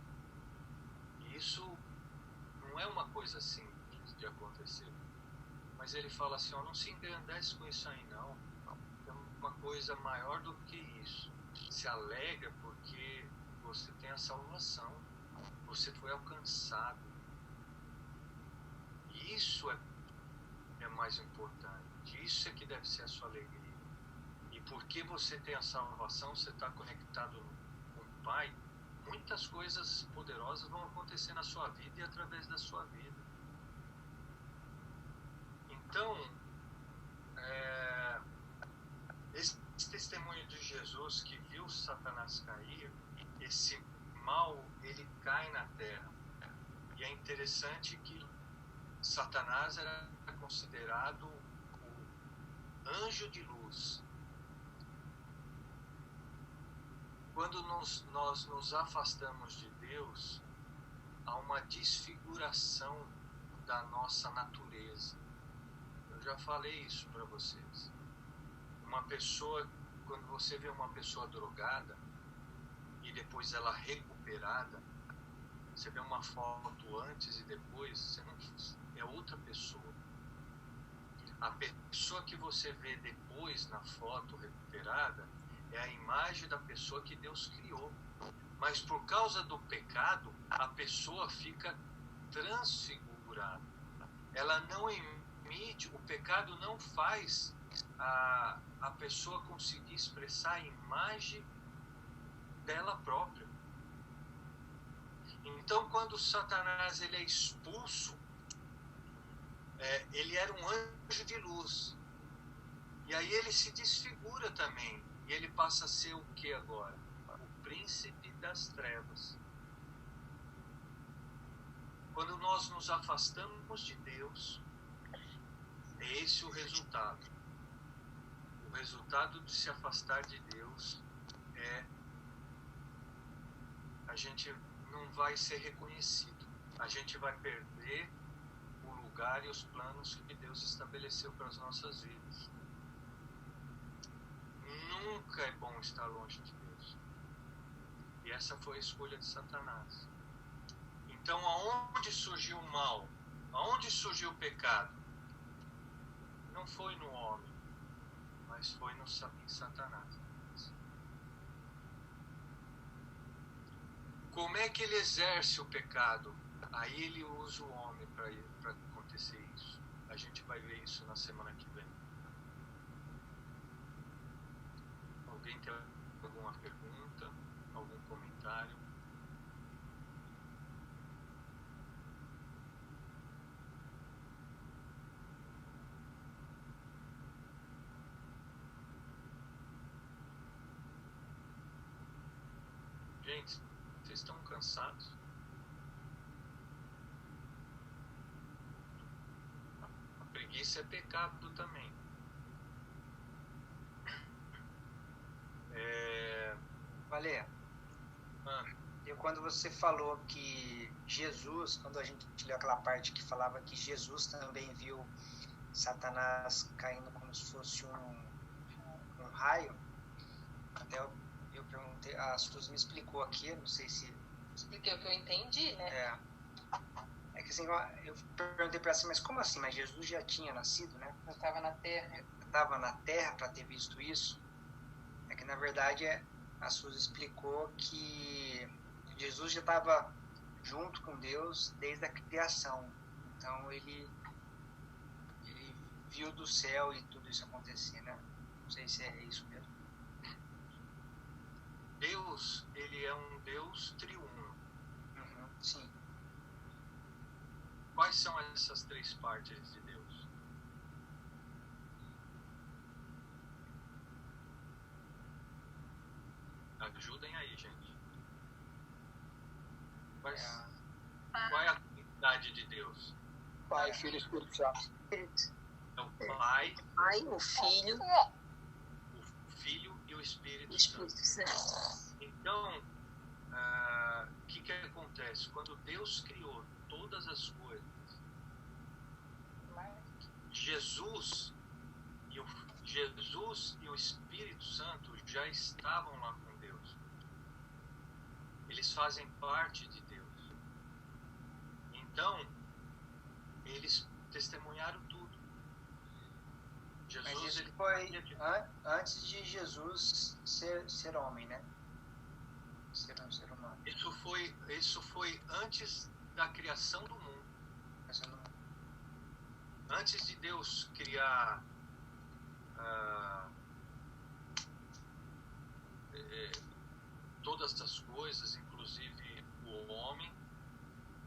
E isso não é uma coisa simples de acontecer. Mas ele fala assim, ó, não se engrandece com isso aí não. É uma coisa maior do que isso. Se alegra porque você tem a salvação. Você foi alcançado. E isso é mais importante. Isso é que deve ser a sua alegria. E porque você tem a salvação, você está conectado com o Pai, muitas coisas poderosas vão acontecer na sua vida e através da sua vida. Então, esse testemunho de Jesus que viu Satanás cair, esse mal, ele cai na terra. E é interessante que Satanás era considerado o anjo de luz. Quando nós nos afastamos de Deus, há uma desfiguração da nossa natureza. Eu já falei isso para vocês. Uma pessoa, quando você vê uma pessoa drogada e depois ela recuperada, você vê uma foto antes e depois, você não, é outra pessoa. A pessoa que você vê depois na foto recuperada é a imagem da pessoa que Deus criou. Mas por causa do pecado, a pessoa fica transfigurada. Ela não emite, o pecado não faz a pessoa conseguir expressar a imagem dela própria. Então, quando Satanás ele é expulso, ele era um anjo de luz. E aí ele se desfigura também. E ele passa a ser o que agora? O príncipe das trevas. Quando nós nos afastamos de Deus, é esse o resultado. O resultado de se afastar de Deus a gente não vai ser reconhecido. A gente vai perder o lugar e os planos que Deus estabeleceu para as nossas vidas. Nunca é bom estar longe de Deus. E essa foi a escolha de Satanás. Então, aonde surgiu o mal? Aonde surgiu o pecado? Não foi no homem, mas foi em Satanás. Como é que ele exerce o pecado? Aí ele usa o homem para acontecer isso. A gente vai ver isso na semana que vem. Alguém tem alguma pergunta? Algum comentário? Gente, vocês estão cansados? A preguiça é pecado também. Valê, quando você falou que Jesus, quando a gente leu aquela parte que falava que Jesus também viu Satanás caindo como se fosse um raio, até eu perguntei, a Suzy me explicou aqui, não sei se... Expliquei o que eu entendi, né? É que assim, eu perguntei para ela assim, mas como assim? Mas Jesus já tinha nascido, né? Eu estava na Terra. Estava na Terra para ter visto isso. É que na verdade a Suzy explicou que Jesus já estava junto com Deus desde a criação. Então ele viu do céu e tudo isso acontecer, né? Não sei se é isso mesmo. Deus, ele é um Deus triuno. Sim. essas três partes de Deus? Ajudem aí, gente. Qual é a unidade de Deus? Pai, Filho e Espírito Santo. É o Pai, o Filho e o Espírito Espírito Santo. Santo. Então, o que acontece? Quando Deus criou todas as coisas, Jesus e o Espírito Santo já estavam lá com Deus. Eles fazem parte de Deus. Então, eles testemunharam tudo. Jesus, Mas isso ele foi antes de Jesus ser homem, né? Ser um ser humano. Isso foi antes da criação do mundo. Antes de Deus criar todas as coisas, inclusive o homem,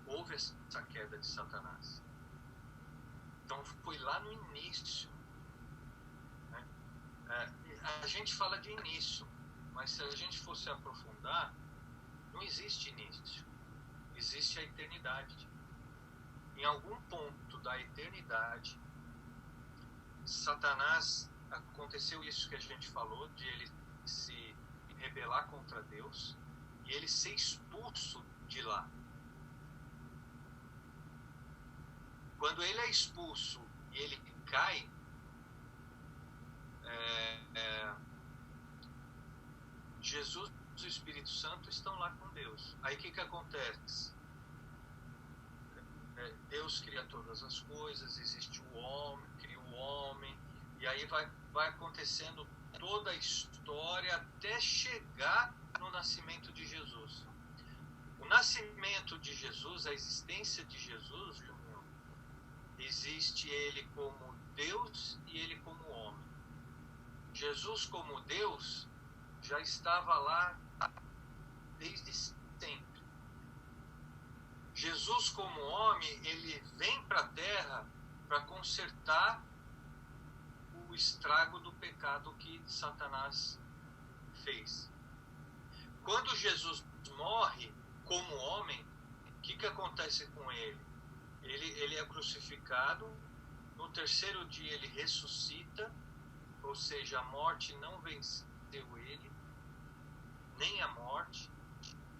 houve essa queda de Satanás. Então foi lá no início. Né? A gente fala de início, mas se a gente fosse aprofundar, não existe início. Existe a eternidade. Em algum ponto da eternidade, Satanás, aconteceu isso que a gente falou, de ele se rebelar contra Deus e ele ser expulso de lá. Quando ele é expulso e ele cai, Jesus e o Espírito Santo estão lá com Deus. Aí o que acontece? Deus cria todas as coisas, existe o homem, cria o homem, e aí vai acontecendo toda a história até chegar no nascimento de Jesus. O nascimento de Jesus, a existência de Jesus, Juninho, existe ele como Deus e ele como homem. Jesus como Deus já estava lá desde sempre. Jesus como homem, ele vem para a terra para consertar o estrago do pecado que Satanás fez. Quando Jesus morre como homem, o que acontece com ele? Ele é crucificado, no terceiro dia ele ressuscita, ou seja, a morte não venceu ele, nem a morte.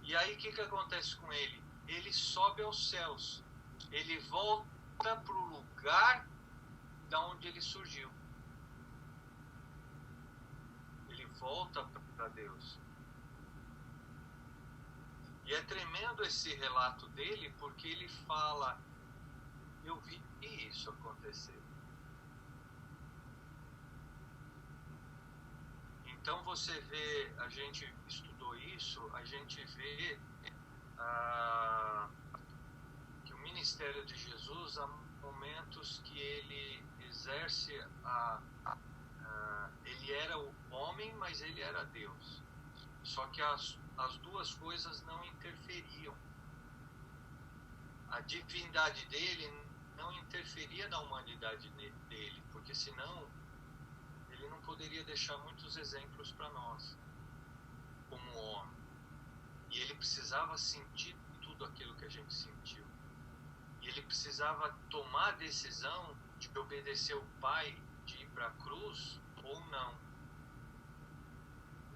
E aí o que acontece com ele? Ele sobe aos céus, ele volta para o lugar da onde ele surgiu. Ele volta para Deus. E é tremendo esse relato dele, porque ele fala, eu vi isso acontecer. Então você vê, a gente estudou isso, a gente vê que o ministério de Jesus, há momentos que ele exerce ele era o homem, mas ele era Deus. Só que as duas coisas não interferiam. A divindade dele não interferia na humanidade dele, porque senão ele não poderia deixar muitos exemplos para nós, como homem. E ele precisava sentir tudo aquilo que a gente sentiu. E ele precisava tomar a decisão de obedecer o Pai, de ir para a cruz ou não.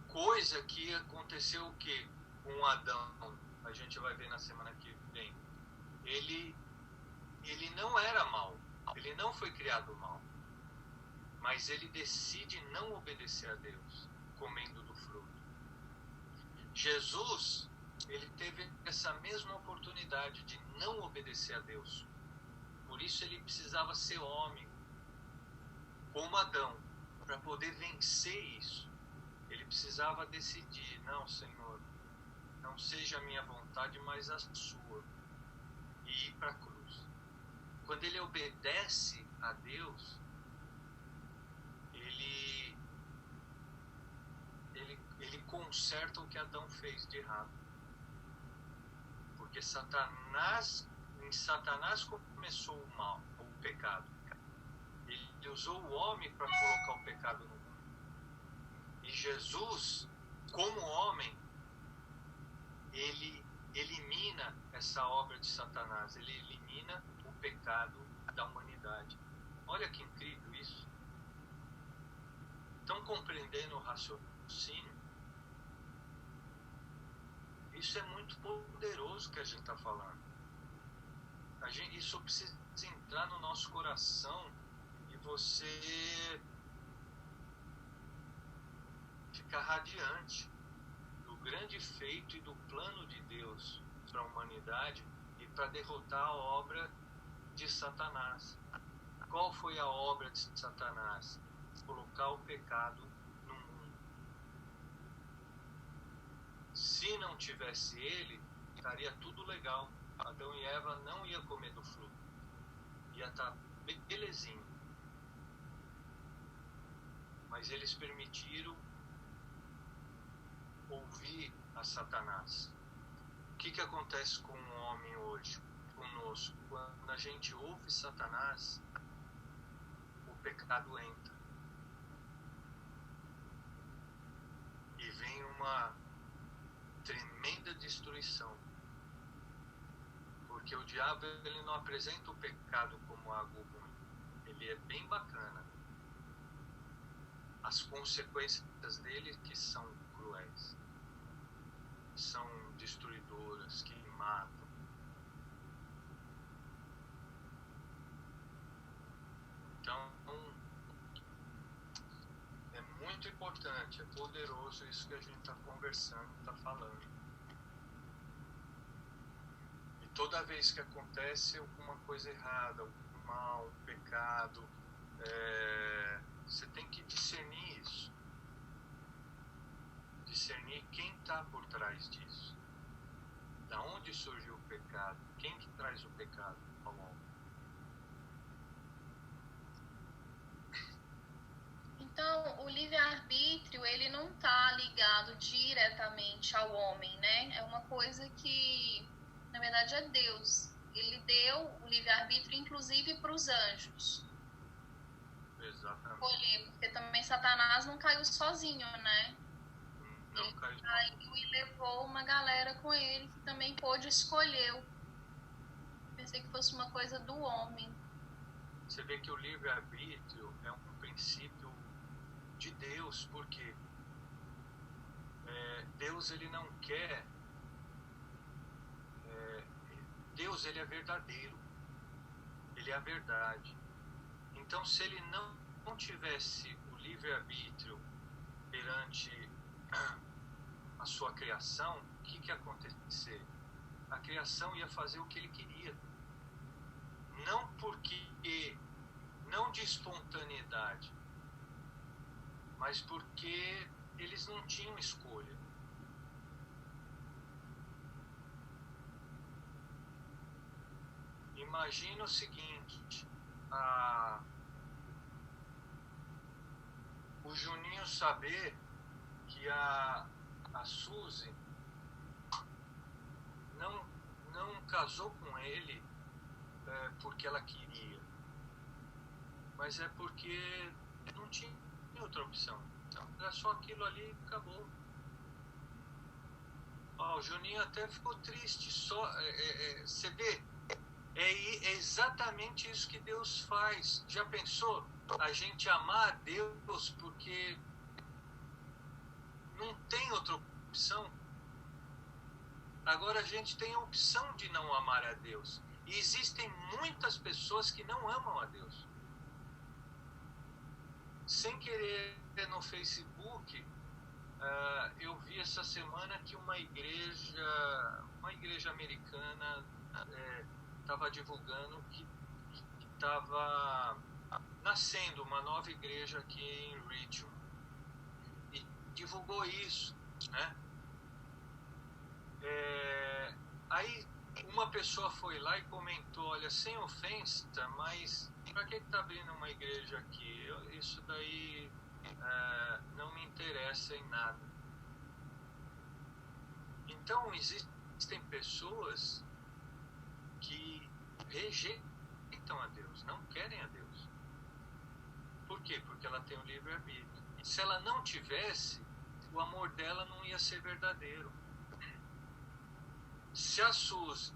Coisa que aconteceu o quê? Com Adão. A gente vai ver na semana que vem. Ele não era mau. Ele não foi criado mau. Mas ele decide não obedecer a Deus, comendo do fruto. Jesus, ele teve essa mesma oportunidade de não obedecer a Deus. Por isso ele precisava ser homem, como Adão, para poder vencer isso. Ele precisava decidir, não, Senhor, não seja a minha vontade, mas a sua. E ir para a cruz. Quando ele obedece a Deus, ele conserta o que Adão fez de errado. Porque Satanás em Satanás começou o mal, o pecado. Ele usou o homem para colocar o pecado no mundo. E Jesus, como homem, ele elimina essa obra de Satanás, ele elimina o pecado da humanidade. Olha que incrível isso. Estão compreendendo o raciocínio? Isso é muito poderoso que a gente está falando. Isso precisa entrar no nosso coração e você ficar radiante do grande feito e do plano de Deus para a humanidade e para derrotar a obra de Satanás. Qual foi a obra de Satanás? Colocar o pecado no mundo. Se não tivesse ele, estaria tudo legal. Adão e Eva não iam comer do fruto. Ia estar belezinho. Mas eles permitiram ouvir a Satanás. O que acontece com o homem hoje, conosco? Quando a gente ouve Satanás, o pecado entra. E vem uma tremenda destruição. Porque o diabo, ele não apresenta o pecado como algo ruim. Ele é bem bacana. As consequências dele que são cruéis. São destruidoras, que matam. Então, é muito importante, é poderoso isso que a gente está conversando, está falando. E toda vez que acontece alguma coisa errada, algum mal, um pecado, você tem que discernir isso. Discernir quem está por trás disso. Da onde surgiu o pecado? Quem que traz o pecado ao homem? Então, o livre-arbítrio, ele não está ligado diretamente ao homem, né? É uma coisa que, na verdade, é Deus. Ele deu o livre-arbítrio, inclusive, para os anjos. Exatamente. Porque também Satanás não caiu sozinho, né? Não ele caiu. Caiu e levou uma galera com ele que também pôde escolher. Pensei que fosse uma coisa do homem. Você vê que o livre-arbítrio é um princípio de Deus, porque Deus, ele não quer... Deus, ele é verdadeiro. Ele é a verdade. Então, se ele não tivesse o livre-arbítrio perante a sua criação, o que ia acontecer? A criação ia fazer o que ele queria. Não de espontaneidade, mas porque eles não tinham escolha. Imagina o seguinte, o Juninho saber que a Suzy não casou com ele porque ela queria, mas é porque não tinha outra opção. Então, era só aquilo ali e acabou. O Juninho até ficou triste. Você vê, é exatamente isso que Deus faz. Já pensou? A gente amar a Deus porque não tem outra opção. Agora a gente tem a opção de não amar a Deus. E existem muitas pessoas que não amam a Deus. Sem querer, no Facebook, eu vi essa semana que uma igreja americana estava divulgando que estava nascendo uma nova igreja aqui em Richmond. E divulgou isso, né? Aí uma pessoa foi lá e comentou, olha, sem ofensa, mas para que está abrindo uma igreja aqui? Isso daí não me interessa em nada. Então existem pessoas que rejeitam a Deus, não querem a Deus. Por quê? Porque ela tem o livre-arbítrio. Se ela não tivesse, o amor dela não ia ser verdadeiro. Se a Suzy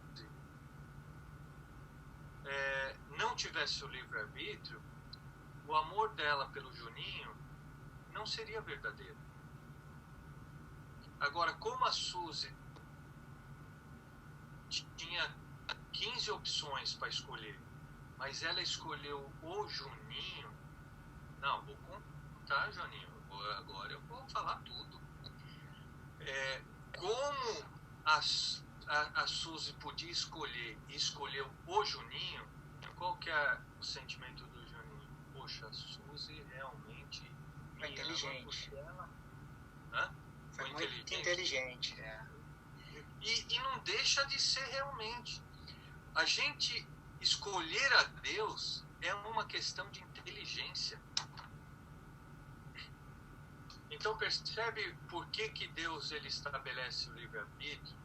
não tivesse o livre-arbítrio, o amor dela pelo Juninho não seria verdadeiro. Agora, como a Suzy tinha 15 opções para escolher, mas ela escolheu o Juninho, não, vou contar, Juninho, agora eu vou falar tudo. Como a Suzy podia escolher e escolheu o Juninho, qual que é o sentimento do Juninho? Poxa, a Suzy realmente foi inteligente. Foi muito inteligente. E não deixa de ser realmente. A gente escolher a Deus é uma questão de inteligência. Então percebe por que Deus ele estabelece o livre-arbítrio?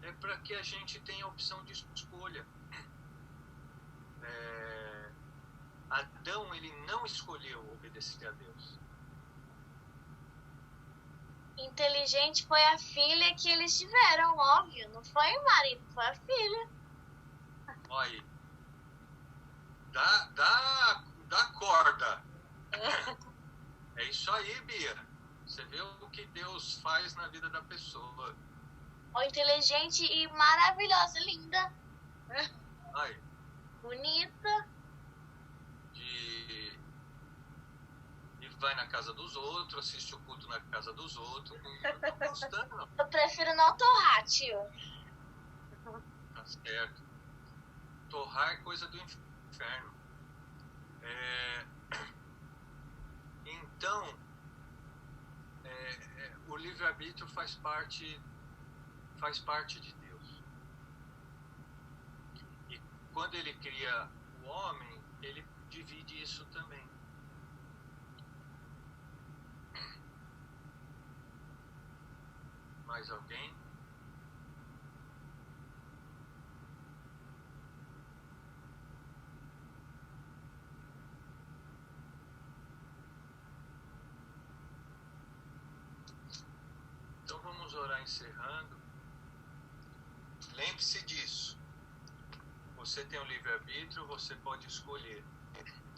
É para que a gente tenha a opção de escolha. Adão ele não escolheu obedecer a Deus. Inteligente foi a filha que eles tiveram, óbvio. Não foi o marido, foi a filha. Olha aí. Dá corda. É isso aí, Bia. Você vê o que Deus faz na vida da pessoa. Inteligente e maravilhosa, linda. Aí. Bonita. E vai na casa dos outros, assiste o culto na casa dos outros. Não tô gostando, não. Eu prefiro não torrar, tio. Tá certo. Torrar é coisa do inferno. Então, o livre-arbítrio faz parte de Deus. E quando ele cria o homem, ele divide isso também. Mais alguém? Então vamos orar encerrando. Lembre-se disso. Você tem o livre-arbítrio, você pode escolher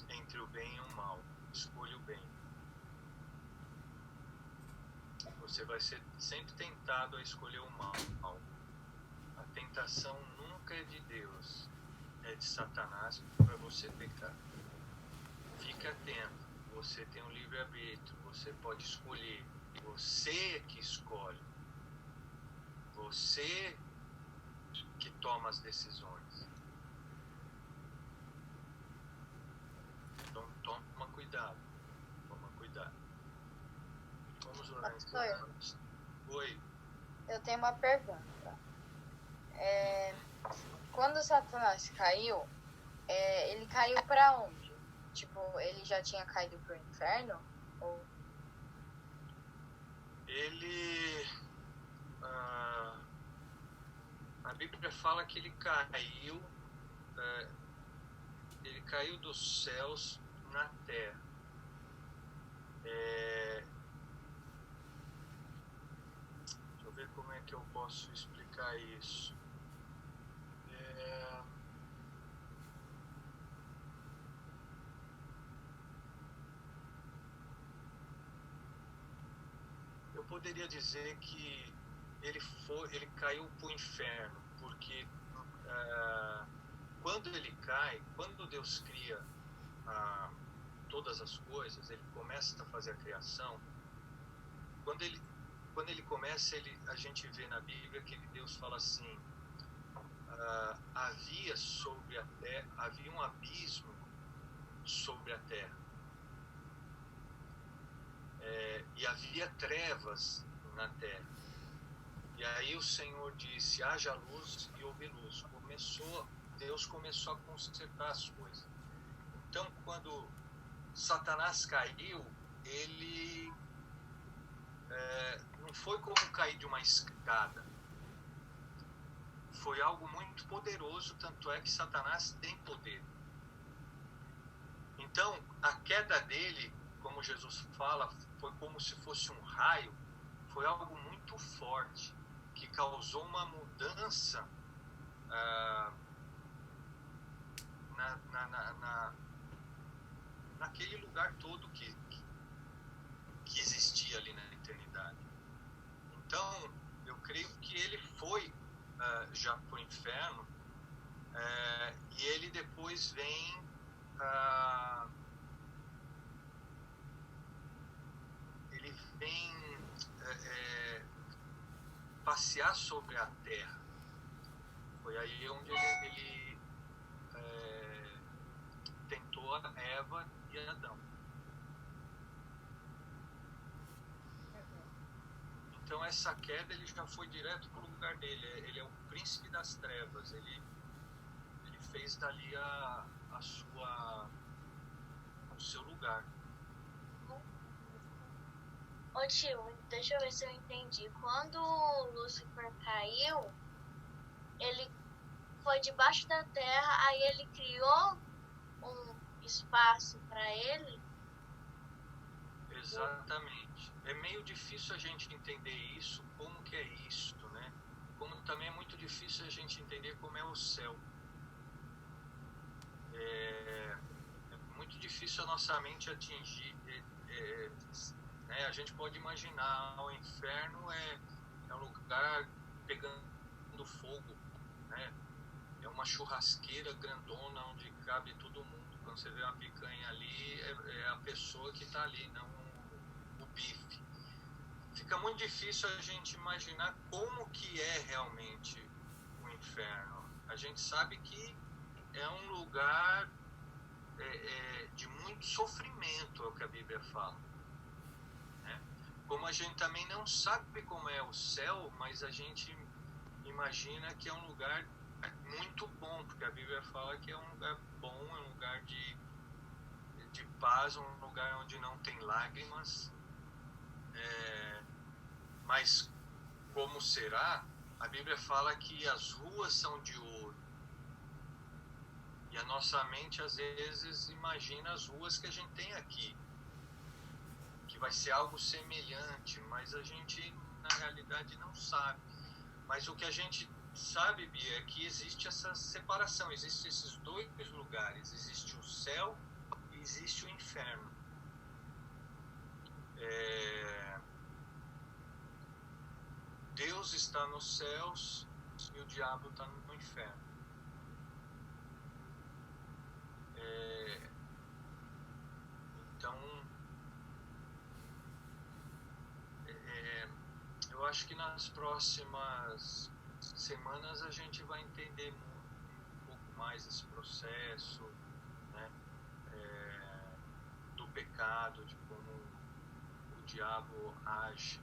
entre o bem e o mal. Escolha o bem. Você vai ser sempre tentado a escolher o mal. A tentação nunca é de Deus, é de Satanás para você pecar. Fique atento. Você tem um livre-arbítrio, você pode escolher. Você que escolhe. Você que toma as decisões. Então toma cuidado. Toma cuidado. Vamos orar. Oi. Eu tenho uma pergunta. Quando Satanás caiu, ele caiu pra onde? Tipo, ele já tinha caído pro inferno? Ou... Ele... a Bíblia fala que ele caiu dos céus na terra. Deixa eu ver como é que eu posso explicar isso. Eu poderia dizer que ele caiu para o inferno, porque quando ele cai, quando Deus cria todas as coisas, ele começa a fazer a criação. Quando ele começa, a gente vê na Bíblia que Deus fala assim: havia um abismo sobre a terra, e havia trevas na terra. E aí o Senhor disse: haja luz, e houve luz. Deus começou a consertar as coisas. Então, quando Satanás caiu, ele não foi como cair de uma escada. foi algo muito poderoso, tanto é que Satanás tem poder. Então, a queda dele, como Jesus fala, foi como se fosse um raio, foi algo muito forte, que causou uma mudança naquele lugar todo que existia ali na eternidade. Então, eu creio que ele foi já para o inferno, e ele depois vem passear sobre a terra. Foi aí onde ele tentou a Eva e Adão. Então essa queda, ele já foi direto para o lugar dele. Ele é o príncipe das trevas. Ele fez dali o seu lugar. Ô tio, deixa eu ver se eu entendi. Quando o Lúcifer caiu, ele foi debaixo da terra, aí ele criou um espaço para ele? Exatamente. É meio difícil a gente entender isso, como que é isso, né? Como também é muito difícil a gente entender como é o céu. É muito difícil a nossa mente atingir. A gente pode imaginar, o inferno é um lugar pegando fogo, né? É uma churrasqueira grandona onde cabe todo mundo. Quando você vê uma picanha ali, é a pessoa que está ali, não o bife. Fica muito difícil a gente imaginar como que é realmente o inferno. A gente sabe que é um lugar de muito sofrimento, é o que a Bíblia fala. Como a gente também não sabe como é o céu, mas a gente imagina que é um lugar muito bom, porque a Bíblia fala que é um lugar bom, é um lugar de paz, um lugar onde não tem lágrimas. Mas como será? A Bíblia fala que as ruas são de ouro. E a nossa mente às vezes imagina as ruas que a gente tem aqui, que vai ser algo semelhante, mas a gente na realidade não sabe. Mas o que a gente sabe, Bia, é que existe essa separação, existem esses dois lugares, existe o céu e existe o inferno. Deus está nos céus e o diabo está no inferno. Então, eu acho que nas próximas semanas a gente vai entender um pouco mais esse processo, né, do pecado, de como o diabo age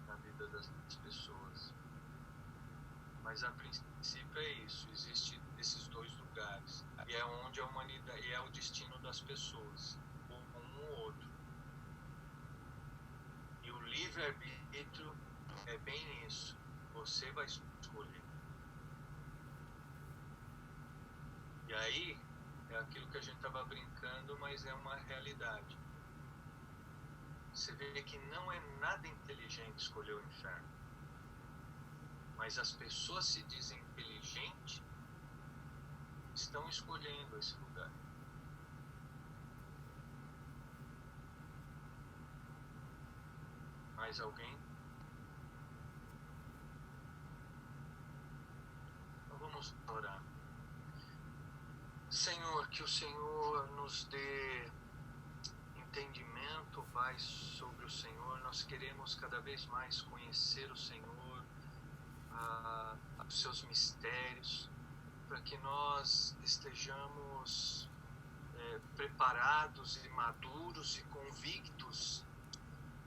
na vida das pessoas. Mas a princípio é isso, existe esses dois lugares, e é onde a humanidade, e é o destino das pessoas, um ou outro. E o livre-arbítrio é bem isso, você vai escolher. E aí é aquilo que a gente estava brincando, mas é uma realidade. Você vê que não é nada inteligente escolher o inferno. Mas as pessoas se dizem inteligentes, estão escolhendo esse lugar. Mais alguém? Então vamos orar. Senhor, que o Senhor nos dê entendimento, Pai, sobre o Senhor. Nós queremos cada vez mais conhecer o Senhor, os seus mistérios, para que nós estejamos preparados e maduros e convictos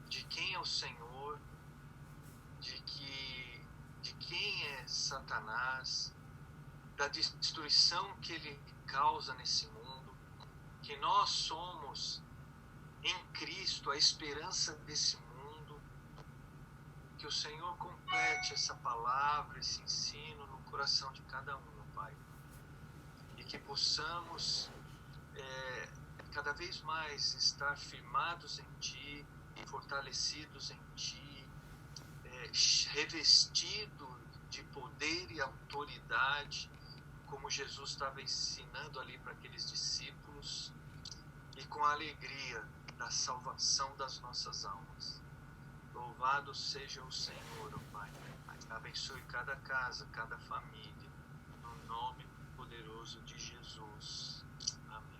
de quem é o Senhor, de quem é Satanás, da destruição que ele causa nesse mundo, que nós somos em Cristo a esperança desse mundo, que que o Senhor complete essa palavra, esse ensino no coração de cada um, Pai. E que possamos cada vez mais estar firmados em Ti, fortalecidos em Ti, revestido de poder e autoridade, como Jesus estava ensinando ali para aqueles discípulos, e com a alegria da salvação das nossas almas. Louvado seja o Senhor, ó Pai. Abençoe cada casa, cada família, no nome poderoso de Jesus. Amém.